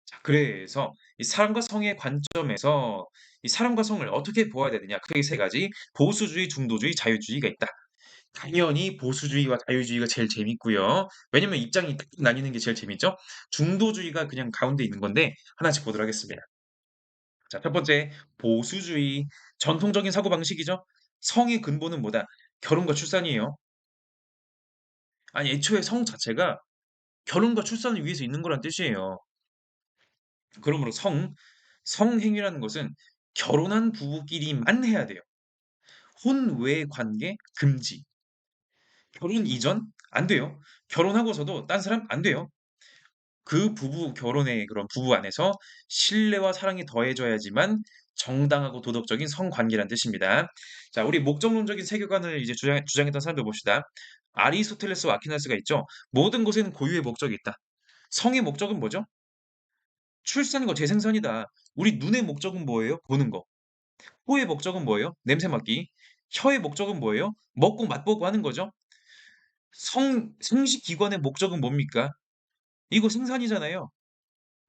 자, 그래서 이 사람과 성의 관점에서 이 사람과 성을 어떻게 보아야 되느냐? 크게 세 가지. 보수주의, 중도주의, 자유주의가 있다. 당연히 보수주의와 자유주의가 제일 재밌고요. 왜냐면 입장이 딱 나뉘는 게 제일 재밌죠. 중도주의가 그냥 가운데 있는 건데 하나씩 보도록 하겠습니다. 자, 첫 번째, 보수주의. 전통적인 사고방식이죠. 성의 근본은 뭐다? 결혼과 출산이에요. 아니, 애초에 성 자체가 결혼과 출산을 위해서 있는 거란 뜻이에요. 그러므로 성행위라는 것은 결혼한 부부끼리만 해야 돼요. 혼외 관계 금지. 결혼 이전 안 돼요. 결혼하고서도 딴 사람 안 돼요. 그 부부 결혼의 그런 부부 안에서 신뢰와 사랑이 더해져야지만 정당하고 도덕적인 성관계란 뜻입니다. 자, 우리 목적론적인 세계관을 이제 주장했던 사람들 봅시다. 아리스토텔레스와 아퀴나스가 있죠. 모든 것에는 고유의 목적이 있다. 성의 목적은 뭐죠? 출산과 재생산이다. 우리 눈의 목적은 뭐예요? 보는 거. 코의 목적은 뭐예요? 냄새 맡기. 혀의 목적은 뭐예요? 먹고 맛보고 하는 거죠. 생식 기관의 목적은 뭡니까? 이거 생산이잖아요.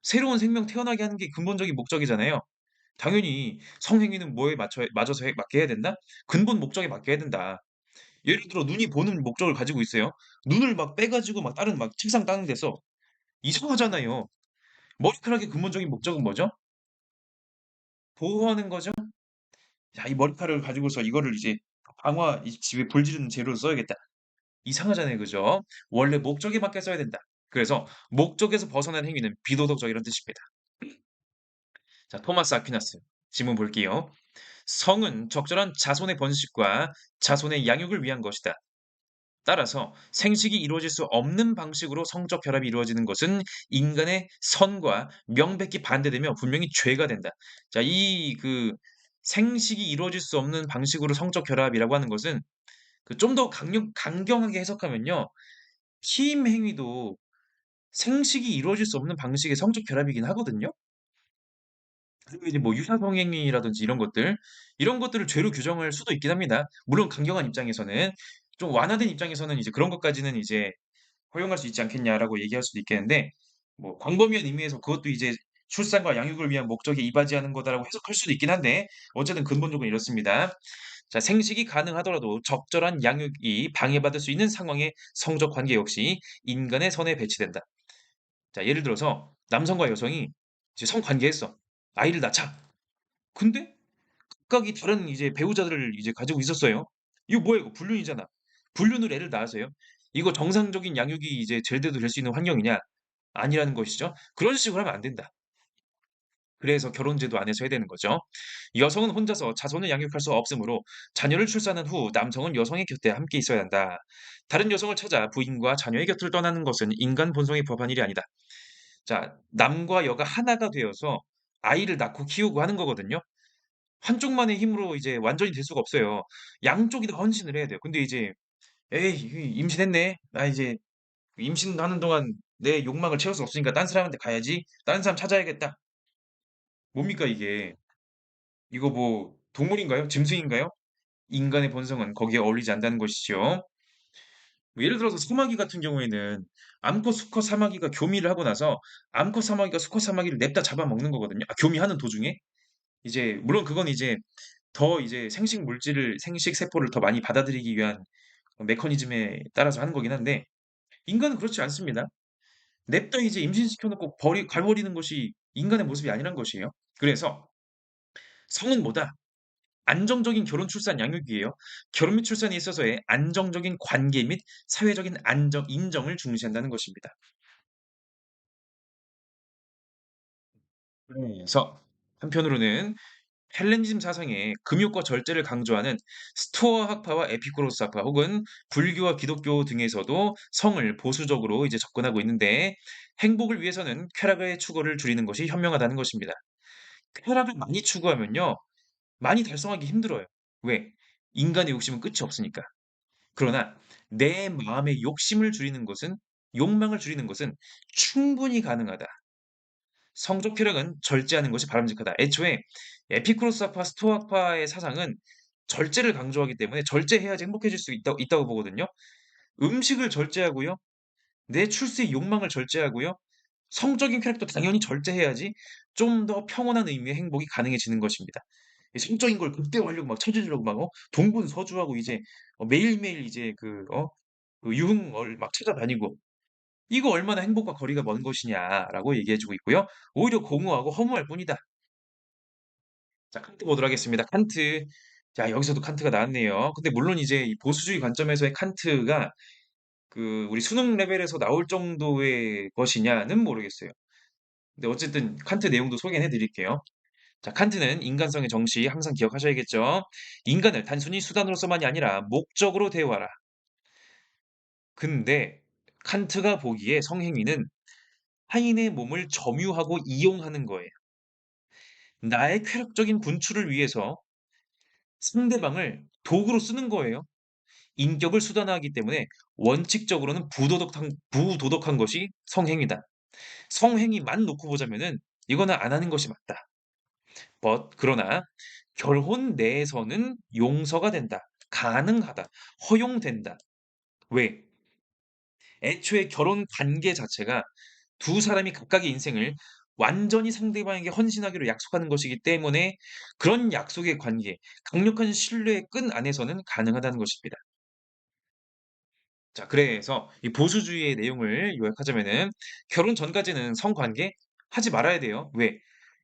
새로운 생명 태어나게 하는 게 근본적인 목적이잖아요. 당연히 성행위는 뭐에 맞춰서 맞게 해야 된다? 근본 목적에 맞게 해야 된다. 예를 들어 눈이 보는 목적을 가지고 있어요. 눈을 막 빼가지고 막 다른 막 책상 다른 데 써. 이상하잖아요. 머리카락의 근본적인 목적은 뭐죠? 보호하는 거죠? 야, 이 머리카락을 가지고서 이거를 이제 강화, 이 집에 불 지르는 재료로 써야겠다. 이상하잖아요, 그죠? 원래 목적에 맞게 써야 된다. 그래서 목적에서 벗어난 행위는 비도덕적이라는 뜻입니다. 자, 토마스 아퀴나스. 지문 볼게요. 성은 적절한 자손의 번식과 자손의 양육을 위한 것이다. 따라서 생식이 이루어질 수 없는 방식으로 성적 결합이 이루어지는 것은 인간의 선과 명백히 반대되며 분명히 죄가 된다. 자, 이 생식이 이루어질 수 없는 방식으로 성적 결합이라고 하는 것은 좀 더 강경하게 해석하면요. 피임 행위도 생식이 이루어질 수 없는 방식의 성적 결합이긴 하거든요. 그리고 이제 뭐 유사성행위라든지 이런 것들을 죄로 규정할 수도 있긴 합니다. 물론 강경한 입장에서는. 좀 완화된 입장에서는 이제 그런 것까지는 이제 허용할 수 있지 않겠냐라고 얘기할 수도 있겠는데, 뭐 광범위한 의미에서 그것도 이제 출산과 양육을 위한 목적에 이바지하는 거다라고 해석할 수도 있긴 한데, 어쨌든 근본적으로 이렇습니다. 자, 생식이 가능하더라도 적절한 양육이 방해받을 수 있는 상황의 성적 관계 역시 인간의 선에 배치된다. 자, 예를 들어서 남성과 여성이 이제 성관계했어. 아이를 낳자. 근데 각각 이 다른 이제 배우자들을 이제 가지고 있었어요. 이거 뭐야 이거 불륜이잖아. 불륜으로 애를 낳으세요. 이거 정상적인 양육이 이제 제대로 될 수 있는 환경이냐? 아니라는 것이죠. 그런 식으로 하면 안 된다. 그래서 결혼제도 안에서 해야 되는 거죠. 여성은 혼자서 자손을 양육할 수 없으므로 자녀를 출산한 후 남성은 여성의 곁에 함께 있어야 한다. 다른 여성을 찾아 부인과 자녀의 곁을 떠나는 것은 인간 본성에 부합한 일이 아니다. 자, 남과 여가 하나가 되어서 아이를 낳고 키우고 하는 거거든요. 한쪽만의 힘으로 이제 완전히 될 수가 없어요. 양쪽이 다 헌신을 해야 돼요. 근데 이제 "에이 임신했네. 나 이제 임신하는 동안 내 욕망을 채울 수 없으니까 딴 사람한테 가야지. 다른 사람 찾아야겠다." 뭡니까 이게? 이거 뭐 동물인가요? 짐승인가요? 인간의 본성은 거기에 어울리지 않는다는 것이죠. 뭐 예를 들어서 사마귀 같은 경우에는 암컷, 수컷 사마귀가 교미를 하고 나서 암컷 사마귀가 수컷 사마귀를 냅다 잡아먹는 거거든요. 아, 교미하는 도중에. 이제 물론 그건 이제 더 이제 생식 세포를 더 많이 받아들이기 위한 메커니즘에 따라서 하는 거긴 한데, 인간은 그렇지 않습니다. 냅다 이제 임신시켜 놓고 가버리는 것이 인간의 모습이 아니란 것이에요. 그래서 성은 뭐다? 안정적인 결혼, 출산, 양육이에요. 결혼 및 출산에 있어서의 안정적인 관계 및 사회적인 인정을 중시한다는 것입니다. 그래서 한편으로는 헬레니즘 사상의 금욕과 절제를 강조하는 스토아 학파와 에피쿠로스 학파 혹은 불교와 기독교 등에서도 성을 보수적으로 이제 접근하고 있는데, 행복을 위해서는 쾌락의 추구를 줄이는 것이 현명하다는 것입니다. 쾌락을 많이 추구하면요, 많이 달성하기 힘들어요. 왜? 인간의 욕심은 끝이 없으니까. 그러나 내 마음의 욕망을 줄이는 것은 충분히 가능하다. 성적 쾌락은 절제하는 것이 바람직하다. 애초에 에피쿠로스파, 스토아파의 사상은 절제를 강조하기 때문에 절제해야지 행복해질 수 있다고 보거든요. 음식을 절제하고요. 내 출세의 욕망을 절제하고요. 성적인 쾌락도 당연히 절제해야지 좀 더 평온한 의미의 행복이 가능해지는 것입니다. 이 성적인 걸 극대화하려고 막 찾으려고 막 동분서주하고 이제 매일매일 이제 그 유흥을 막 찾아다니고, 이거 얼마나 행복과 거리가 먼 것이냐라고 얘기해 주고 있고요. 오히려 공허하고 허무할 뿐이다. 자, 칸트 보도록 하겠습니다. 칸트. 자, 여기서도 칸트가 나왔네요. 근데 물론 이제 이 보수주의 관점에서의 칸트가 우리 수능 레벨에서 나올 정도의 것이냐는 모르겠어요. 근데 어쨌든 칸트 내용도 소개해 드릴게요. 자, 칸트는 인간성의 정시 항상 기억하셔야겠죠. 인간을 단순히 수단으로서만이 아니라 목적으로 대우하라. 근데 칸트가 보기에 성행위는 타인의 몸을 점유하고 이용하는 거예요. 나의 쾌락적인 분출을 위해서 상대방을 도구로 쓰는 거예요. 인격을 수단화하기 때문에 원칙적으로는 부도덕한 것이 성행위다. 성행위만 놓고 보자면은 이거는 안 하는 것이 맞다. 그러나 결혼 내에서는 용서가 된다. 가능하다. 허용된다. 왜? 애초에 결혼 관계 자체가 두 사람이 각각의 인생을 완전히 상대방에게 헌신하기로 약속하는 것이기 때문에 그런 약속의 관계, 강력한 신뢰의 끈 안에서는 가능하다는 것입니다. 자, 그래서 이 보수주의의 내용을 요약하자면은 결혼 전까지는 성관계 하지 말아야 돼요. 왜?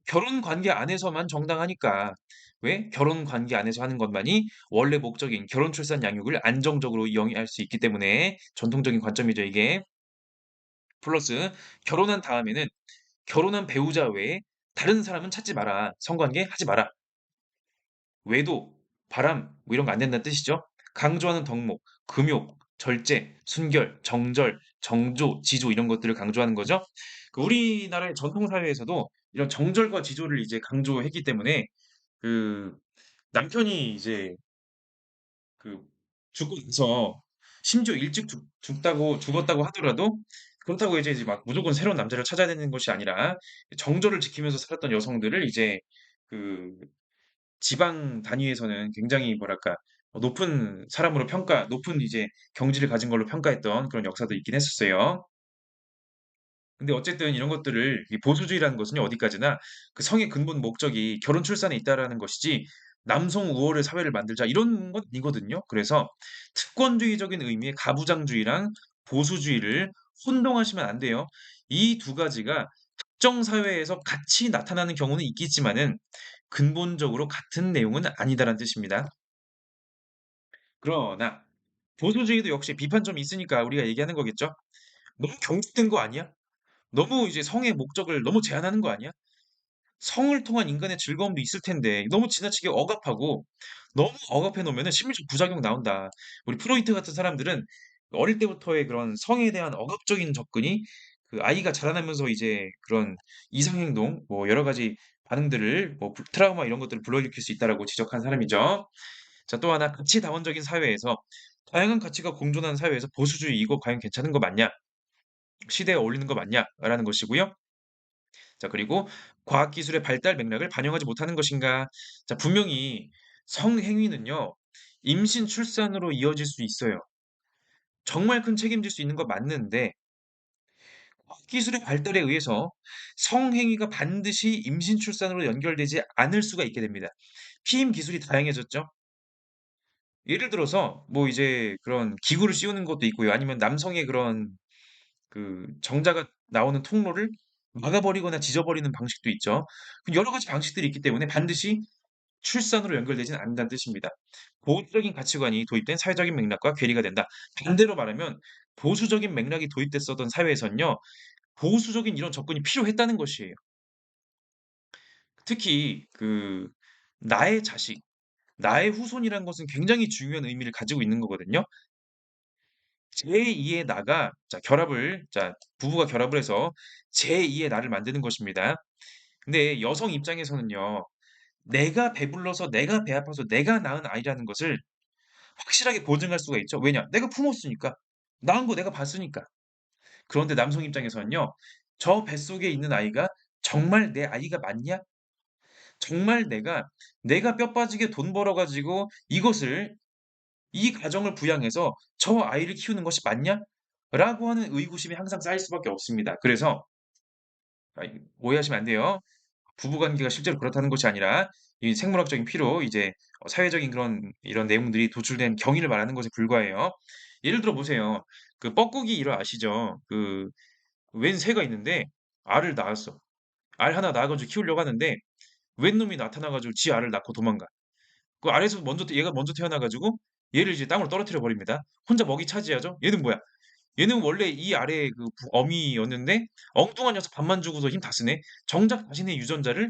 결혼 관계 안에서만 정당하니까. 왜? 결혼 관계 안에서 하는 것만이 원래 목적인 결혼, 출산, 양육을 안정적으로 이행할 수 있기 때문에 전통적인 관점이죠, 이게. 플러스 결혼한 다음에는 결혼한 배우자 외에 다른 사람은 찾지 마라. 성관계 하지 마라. 외도, 바람 뭐 이런 거 안 된다는 뜻이죠. 강조하는 덕목, 금욕, 절제, 순결, 정절, 정조, 지조 이런 것들을 강조하는 거죠. 그 우리나라의 전통 사회에서도 이런 정절과 지조를 이제 강조했기 때문에 그 남편이 이제 그 죽고 나서 심지어 일찍 죽었다고 하더라도 그렇다고 이제 막 무조건 새로운 남자를 찾아야 되는 것이 아니라 정절을 지키면서 살았던 여성들을 이제 그 지방 단위에서는 굉장히 뭐랄까 높은 사람으로 높은 이제 경지를 가진 걸로 평가했던 그런 역사도 있긴 했었어요. 근데 어쨌든 이런 것들을 이 보수주의라는 것은요 어디까지나 그 성의 근본 목적이 결혼 출산에 있다라는 것이지 남성 우월의 사회를 만들자 이런 건 아니거든요. 그래서 특권주의적인 의미의 가부장주의랑 보수주의를 혼동하시면 안 돼요. 이 두 가지가 특정 사회에서 같이 나타나는 경우는 있겠지만은 근본적으로 같은 내용은 아니다라는 뜻입니다. 그러나 보수주의도 역시 비판점이 있으니까 우리가 얘기하는 거겠죠. 너무 경직된 거 아니야? 너무 이제 성의 목적을 너무 제한하는 거 아니야? 성을 통한 인간의 즐거움도 있을 텐데 너무 지나치게 억압하고 너무 억압해 놓으면은 심리적 부작용 나온다. 우리 프로이트 같은 사람들은 어릴 때부터의 그런 성에 대한 억압적인 접근이 그 아이가 자라나면서 이제 그런 이상 행동 뭐 여러 가지 반응들을 뭐 트라우마 이런 것들을 불러일으킬 수 있다라고 지적한 사람이죠. 자, 또 하나 가치다원적인 사회에서 다양한 가치가 공존하는 사회에서 보수주의 이거 과연 괜찮은 거 맞냐? 시대에 어울리는 거 맞냐?라는 것이고요. 자, 그리고 과학기술의 발달 맥락을 반영하지 못하는 것인가? 자, 분명히 성행위는요, 임신, 출산으로 이어질 수 있어요. 정말 큰 책임질 수 있는 거 맞는데, 과학기술의 발달에 의해서 성행위가 반드시 임신, 출산으로 연결되지 않을 수가 있게 됩니다. 피임 기술이 다양해졌죠. 예를 들어서 뭐 이제 그런 기구를 씌우는 것도 있고요. 아니면 남성의 그런 그 정자가 나오는 통로를 막아버리거나 지져버리는 방식도 있죠. 그 여러 가지 방식들이 있기 때문에 반드시 출산으로 연결되지는 않는다는 뜻입니다. 보수적인 가치관이 도입된 사회적인 맥락과 괴리가 된다. 반대로 말하면 보수적인 맥락이 도입됐었던 사회에선요. 보수적인 이런 접근이 필요했다는 것이에요. 특히 그 나의 자식, 나의 후손이라는 것은 굉장히 중요한 의미를 가지고 있는 거거든요. 제2의 나가 부부가 결합을 해서 제2의 나를 만드는 것입니다. 근데 여성 입장에서는요. 내가 배불러서 내가 배 아파서 내가 낳은 아이라는 것을 확실하게 보증할 수가 있죠. 왜냐? 내가 품었으니까. 낳은 거 내가 봤으니까. 그런데 남성 입장에서는요. 저 뱃속에 있는 아이가 정말 내 아이가 맞냐? 정말 내가 뼈 빠지게 돈 벌어 가지고 이 가정을 부양해서 저 아이를 키우는 것이 맞냐? 라고 하는 의구심이 항상 쌓일 수밖에 없습니다. 그래서 오해하시면 안 돼요. 부부관계가 실제로 그렇다는 것이 아니라 이 생물학적인 피로 이제 사회적인 그런 이런 내용들이 도출된 경위를 말하는 것에 불과해요. 예를 들어 보세요. 그 뻐꾸기 일화 아시죠? 그 웬 새가 있는데 알을 낳았어. 알 하나 낳아 가지고 키우려고 하는데 웬 놈이 나타나 가지고 지 알을 낳고 도망가. 그 알에서 얘가 먼저 태어나 가지고 얘를 이제 땅으로 떨어뜨려 버립니다. 혼자 먹이 차지하죠. 얘는 뭐야? 얘는 원래 이 알의 그 어미였는데 엉뚱한 녀석 밥만 주고서 힘 다 쓰네. 정작 자신의 유전자를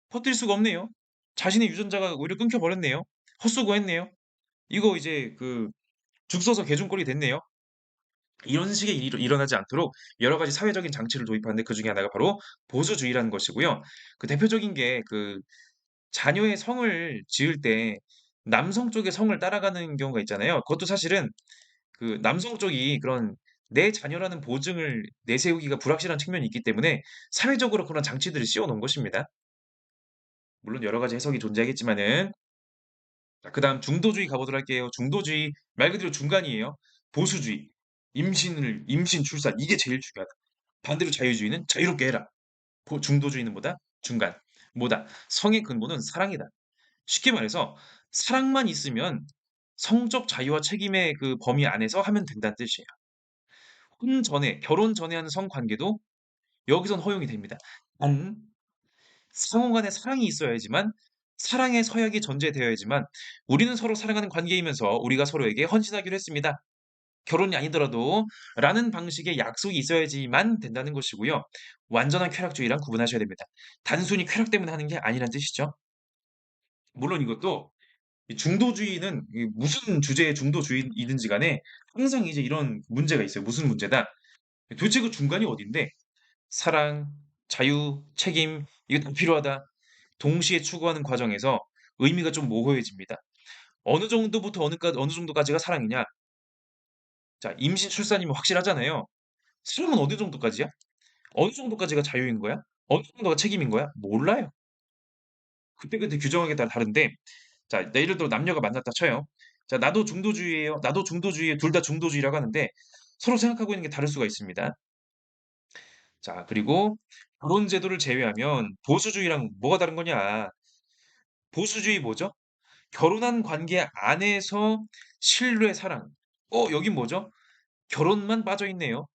퍼뜨릴 수가 없네요. 자신의 유전자가 오히려 끊겨 버렸네요. 헛수고했네요. 이거 이제 죽 써서 개중꼴이 됐네요. 이런 식의 일이 일어나지 않도록 여러 가지 사회적인 장치를 도입하는데 그중에 하나가 바로 보수주의라는 것이고요. 그 대표적인 게 자녀의 성을 지을 때 남성 쪽의 성을 따라가는 경우가 있잖아요. 그것도 사실은 남성 쪽이 그런 내 자녀라는 보증을 내세우기가 불확실한 측면이 있기 때문에 사회적으로 그런 장치들을 씌워 놓은 것입니다. 물론 여러 가지 해석이 존재하겠지만은 자, 그다음 중도주의 가보도록 할게요. 중도주의 말 그대로 중간이에요. 보수주의. 임신, 출산 이게 제일 중요하다. 반대로 자유주의는 자유롭게 해라. 중도주의는 뭐다? 중간. 뭐다? 성의 근본은 사랑이다. 쉽게 말해서 사랑만 있으면 성적 자유와 책임의 그 범위 안에서 하면 된다는 뜻이에요. 결혼 전에 하는 성관계도 여기선 허용이 됩니다. 단, 상호 간에 사랑이 있어야지만, 사랑의 서약이 전제되어야지만, 우리는 서로 사랑하는 관계이면서 우리가 서로에게 헌신하기로 했습니다. 결혼이 아니더라도 라는 방식의 약속이 있어야지만 된다는 것이고요. 완전한 쾌락주의랑 구분하셔야 됩니다. 단순히 쾌락 때문에 하는 게 아니란 뜻이죠. 물론 이것도 이 중도주의는 무슨 주제의 중도주의이든지 간에 항상 이제 이런 문제가 있어요. 무슨 문제다? 도대체 그 중간이 어딘데? 사랑, 자유, 책임, 이거 다 필요하다. 동시에 추구하는 과정에서 의미가 좀 모호해집니다. 어느 정도부터 어느 정도까지가 사랑이냐? 자, 임신 출산이면 확실하잖아요. 사랑은 어느 정도까지야? 어느 정도까지가 자유인 거야? 어느 정도가 책임인 거야? 몰라요. 그때그때 규정하기에 따라 다른데, 자, 예를 들어 남녀가 만났다 쳐요. 자, 나도 중도주의예요. 나도 중도주의에 둘 다 중도주의라고 하는데 서로 생각하고 있는 게 다를 수가 있습니다. 자, 그리고 결혼 제도를 제외하면 보수주의랑 뭐가 다른 거냐? 보수주의 뭐죠? 결혼한 관계 안에서 신뢰, 사랑. 여긴 뭐죠? 결혼만 빠져 있네요.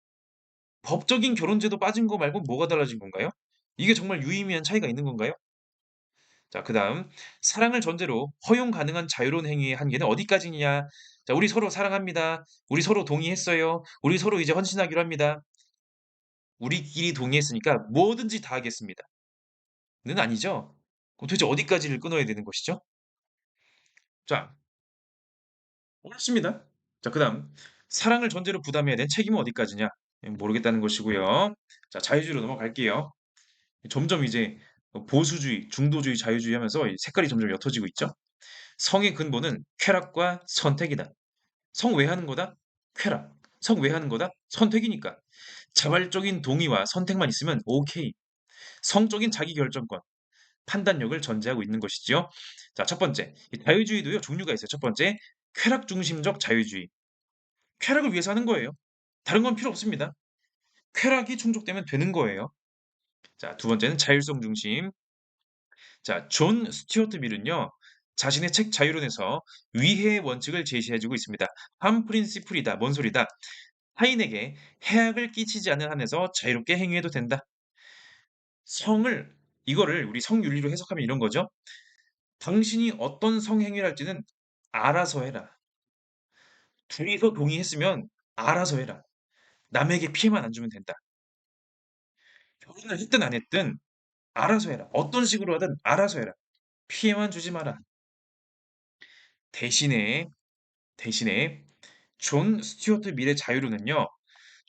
법적인 결혼 제도 빠진 거 말고 뭐가 달라진 건가요? 이게 정말 유의미한 차이가 있는 건가요? 자, 그다음 사랑을 전제로 허용 가능한 자유로운 행위의 한계는 어디까지냐? 자, 우리 서로 사랑합니다. 우리 서로 동의했어요. 우리 서로 이제 헌신하기로 합니다. 우리끼리 동의했으니까 뭐든지 다 하겠습니다. 는 아니죠. 그럼 도대체 어디까지를 끊어야 되는 것이죠? 자, 옳습니다. 자, 그다음 사랑을 전제로 부담해야 되는 책임은 어디까지냐? 모르겠다는 것이고요. 자, 자유주의로 넘어갈게요. 점점 이제 보수주의, 중도주의, 자유주의 하면서 이 색깔이 점점 옅어지고 있죠. 성의 근본은 쾌락과 선택이다. 성 왜 하는 거다? 쾌락. 성 왜 하는 거다? 선택이니까. 자발적인 동의와 선택만 있으면 오케이. 성적인 자기결정권, 판단력을 전제하고 있는 것이지요. 자, 첫 번째. 이 자유주의도요, 종류가 있어요. 첫 번째, 쾌락 중심적 자유주의. 쾌락을 위해서 하는 거예요. 다른 건 필요 없습니다. 쾌락이 충족되면 되는 거예요. 자, 두 번째는 자율성 중심. 자, 존 스튜어트 밀은요, 자신의 책 자유론에서 위해의 원칙을 제시해주고 있습니다. 한 프린시플이다. 뭔 소리다? 타인에게 해악을 끼치지 않는 한에서 자유롭게 행위해도 된다. 성을, 이거를 우리 성윤리로 해석하면 이런 거죠. 당신이 어떤 성행위를 할지는 알아서 해라. 둘이서 동의했으면 알아서 해라. 남에게 피해만 안 주면 된다. 결혼을 했든 안 했든 알아서 해라. 어떤 식으로 하든 알아서 해라. 피해만 주지 마라. 대신에, 대신에 존 스튜어트 밀의 자유로는요,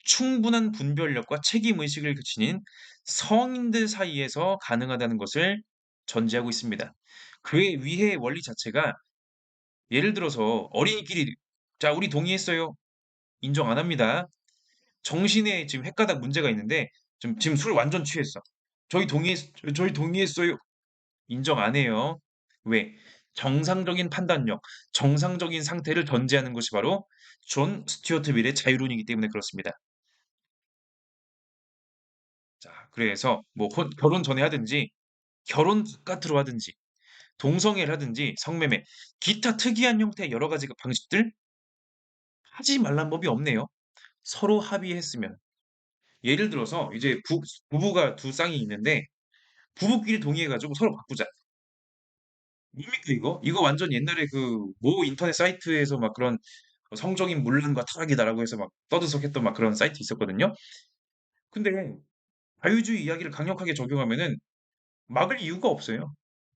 충분한 분별력과 책임의식을 지닌 성인들 사이에서 가능하다는 것을 전제하고 있습니다. 그의 위해의 원리 자체가 예를 들어서 어린이끼리 자, 우리 동의했어요. 인정 안 합니다. 정신에 지금 헷가닥 문제가 있는데 지금 술 완전 취했어. 저희 동의했어요. 인정 안 해요. 왜? 정상적인 판단력, 정상적인 상태를 전제하는 것이 바로 존 스튜어트 밀의 자유론이기 때문에 그렇습니다. 자, 그래서 뭐 결혼 전에 하든지 결혼 바깥으로 하든지 동성애를 하든지 성매매, 기타 특이한 형태의 여러 가지 방식들 하지 말란 법이 없네요. 서로 합의했으면. 예를 들어서 이제 부부가 두 쌍이 있는데 부부끼리 동의해가지고 서로 바꾸자. 뭡니까 이거? 이거 완전 옛날에 그 모 인터넷 사이트에서 막 그런 성적인 문란과 타락이다라고 해서 막 떠들썩했던 막 그런 사이트 있었거든요. 근데 자유주의 이야기를 강력하게 적용하면은 막을 이유가 없어요.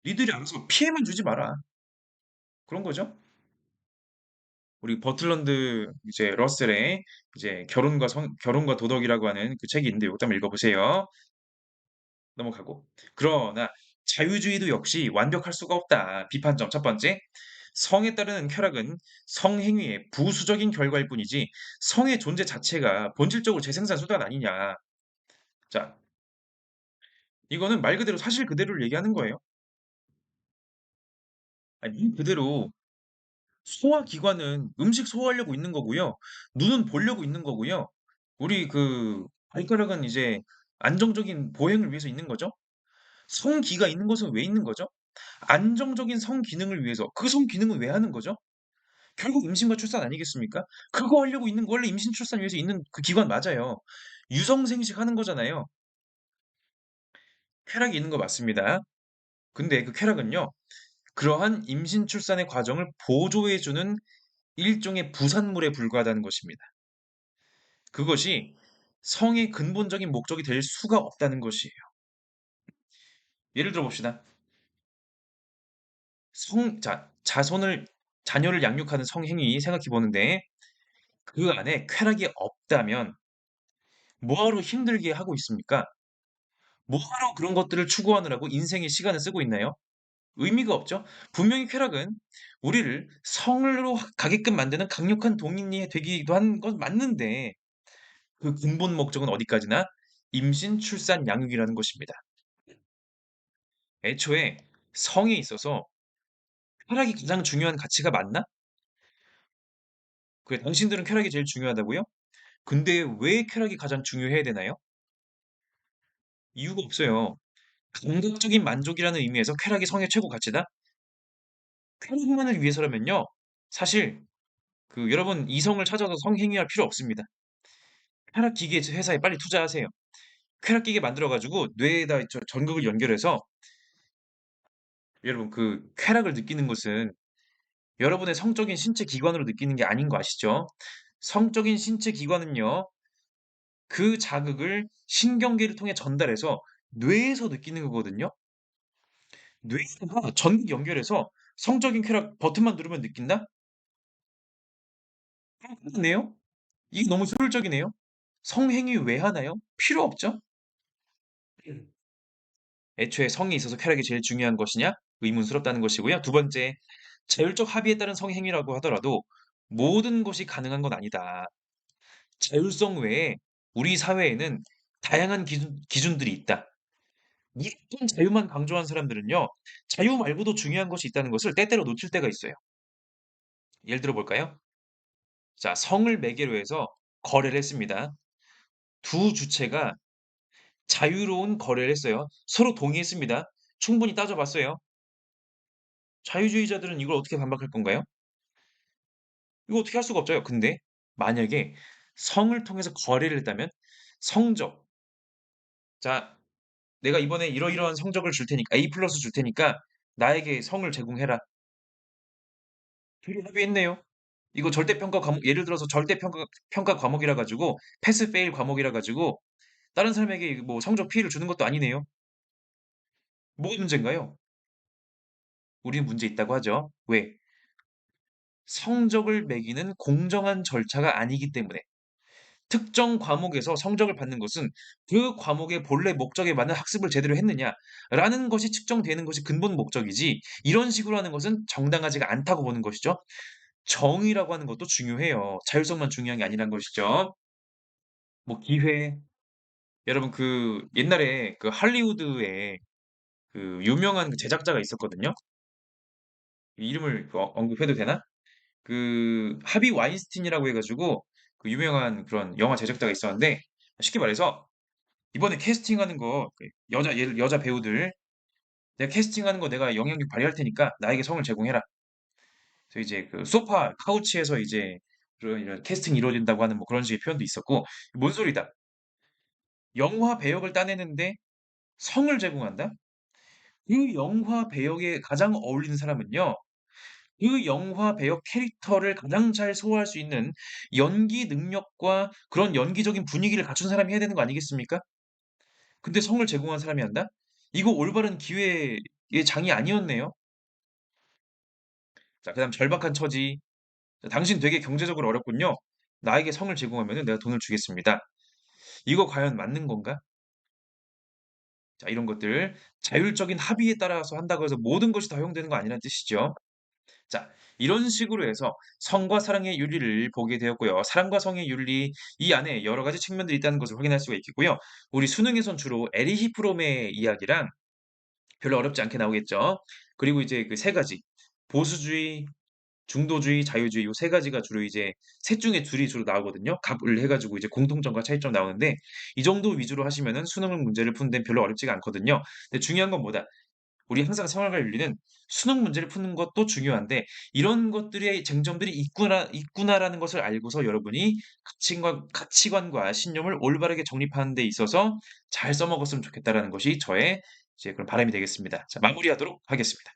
니들이 알아서 피해만 주지 마라. 그런 거죠. 우리 버틀런드 이제 러셀의 이제 결혼과 도덕이라고 하는 그 책이 있는데 이것도 한번 읽어보세요. 넘어가고. 그러나 자유주의도 역시 완벽할 수가 없다. 비판점 첫 번째. 성에 따르는 쾌락은 성행위의 부수적인 결과일 뿐이지 성의 존재 자체가 본질적으로 재생산 수단 아니냐. 자, 이거는 말 그대로 사실 그대로를 얘기하는 거예요. 아니, 그대로 소화기관은 음식 소화하려고 있는 거고요. 눈은 보려고 있는 거고요. 우리 그 발가락은 이제 안정적인 보행을 위해서 있는 거죠. 성기가 있는 것은 왜 있는 거죠? 안정적인 성 기능을 위해서. 그 성 기능은 왜 하는 거죠? 결국 임신과 출산 아니겠습니까? 그거 하려고 있는 거 원래 임신 출산 위해서 있는 그 기관 맞아요. 유성생식 하는 거잖아요. 쾌락이 있는 거 맞습니다. 근데 그 쾌락은요. 그러한 임신 출산의 과정을 보조해 주는 일종의 부산물에 불과하다는 것입니다. 그것이 성의 근본적인 목적이 될 수가 없다는 것이에요. 예를 들어 봅시다. 자손을, 자녀를 양육하는 성행위 생각해 보는데 그 안에 쾌락이 없다면 뭐하러 힘들게 하고 있습니까? 뭐하러 그런 것들을 추구하느라고 인생의 시간을 쓰고 있나요? 의미가 없죠. 분명히 쾌락은 우리를 성으로 가게끔 만드는 강력한 동인이 되기도 한 건 맞는데 그 근본 목적은 어디까지나 임신, 출산, 양육이라는 것입니다. 애초에 성에 있어서 쾌락이 가장 중요한 가치가 맞나? 그래, 당신들은 쾌락이 제일 중요하다고요? 근데 왜 쾌락이 가장 중요해야 되나요? 이유가 없어요. 감각적인 만족이라는 의미에서 쾌락이 성의 최고 가치다? 쾌락만을 위해서라면요. 사실 여러분 이성을 찾아서 성행위할 필요 없습니다. 쾌락 기계 회사에 빨리 투자하세요. 쾌락 기계 만들어 가지고 뇌에다 전극을 연결해서 여러분 쾌락을 느끼는 것은 여러분의 성적인 신체 기관으로 느끼는 게 아닌 거 아시죠? 성적인 신체 기관은요. 그 자극을 신경계를 통해 전달해서 뇌에서 느끼는 거거든요. 뇌에다가 전극 연결해서 성적인 쾌락 버튼만 누르면 느낀다? 그렇네요. 이게 너무 소율적이네요. 성행위 왜 하나요? 필요 없죠? 애초에 성에 있어서 쾌락이 제일 중요한 것이냐? 의문스럽다는 것이고요. 두 번째, 자율적 합의에 따른 성행위라고 하더라도 모든 것이 가능한 건 아니다. 자율성 외에 우리 사회에는 다양한 기준들이 있다. 무조건 자유만 강조한 사람들은요, 자유 말고도 중요한 것이 있다는 것을 때때로 놓칠 때가 있어요. 예를 들어 볼까요? 자, 성을 매개로 해서 거래를 했습니다. 두 주체가 자유로운 거래를 했어요. 서로 동의했습니다. 충분히 따져봤어요. 자유주의자들은 이걸 어떻게 반박할 건가요? 이거 어떻게 할 수가 없죠. 근데 만약에 성을 통해서 거래를 했다면 성적, 자, 내가 이번에 이러이러한 성적을 줄 테니까 A 플러스 줄 테니까 나에게 성을 제공해라. 둘이 합의했네요. 이거 절대평가 과목, 예를 들어서 절대평가 과목이라 가지고 패스 페일 과목이라 가지고 다른 사람에게 뭐 성적 피해를 주는 것도 아니네요. 뭐가 문제인가요? 우리는 문제 있다고 하죠. 왜? 성적을 매기는 공정한 절차가 아니기 때문에. 특정 과목에서 성적을 받는 것은 그 과목의 본래 목적에 맞는 학습을 제대로 했느냐라는 것이 측정되는 것이 근본 목적이지 이런 식으로 하는 것은 정당하지가 않다고 보는 것이죠. 정의라고 하는 것도 중요해요. 자율성만 중요한 게 아니란 것이죠. 뭐 기회, 여러분 옛날에 할리우드에 유명한 제작자가 있었거든요. 이름을 언급해도 되나? 하비 와인스틴이라고 해가지고 유명한 그런 영화 제작자가 있었는데 쉽게 말해서 이번에 캐스팅하는 거 여자 배우들 내가 캐스팅하는 거 내가 영향력 발휘할 테니까 나에게 성을 제공해라. 그래서 이제 소파 카우치에서 이제 이런 캐스팅 이루어진다고 하는 뭐 그런 식의 표현도 있었고 뭔 소리다. 영화 배역을 따내는데 성을 제공한다? 그 영화 배역에 가장 어울리는 사람은요. 그 영화 배역 캐릭터를 가장 잘 소화할 수 있는 연기 능력과 그런 연기적인 분위기를 갖춘 사람이 해야 되는 거 아니겠습니까? 근데 성을 제공한 사람이 한다? 이거 올바른 기회의 장이 아니었네요. 자, 그다음 절박한 처지. 자, 당신 되게 경제적으로 어렵군요. 나에게 성을 제공하면 내가 돈을 주겠습니다. 이거 과연 맞는 건가? 자, 이런 것들 자율적인 합의에 따라서 한다고 해서 모든 것이 다 허용되는 거 아니란 뜻이죠. 자, 이런 식으로 해서 성과 사랑의 윤리를 보게 되었고요. 사랑과 성의 윤리 이 안에 여러 가지 측면들이 있다는 것을 확인할 수가 있겠고요. 우리 수능에선 주로 에리히 프롬의 이야기랑 별로 어렵지 않게 나오겠죠. 그리고 이제 그 세 가지 보수주의, 중도주의, 자유주의 요 세 가지가 주로 이제 셋 중에 둘이 주로 나오거든요. 갑을 해가지고 이제 공통점과 차이점 나오는데 이 정도 위주로 하시면은 수능 문제를 푸는 데는 별로 어렵지가 않거든요. 근데 중요한 건 뭐다? 우리 항상 생활과 윤리는 수능 문제를 푸는 것도 중요한데 이런 것들의 쟁점들이 있구나라는 것을 알고서 여러분이 가치관과 신념을 올바르게 정립하는 데 있어서 잘 써먹었으면 좋겠다라는 것이 저의 이제 그런 바람이 되겠습니다. 자 마무리하도록 하겠습니다.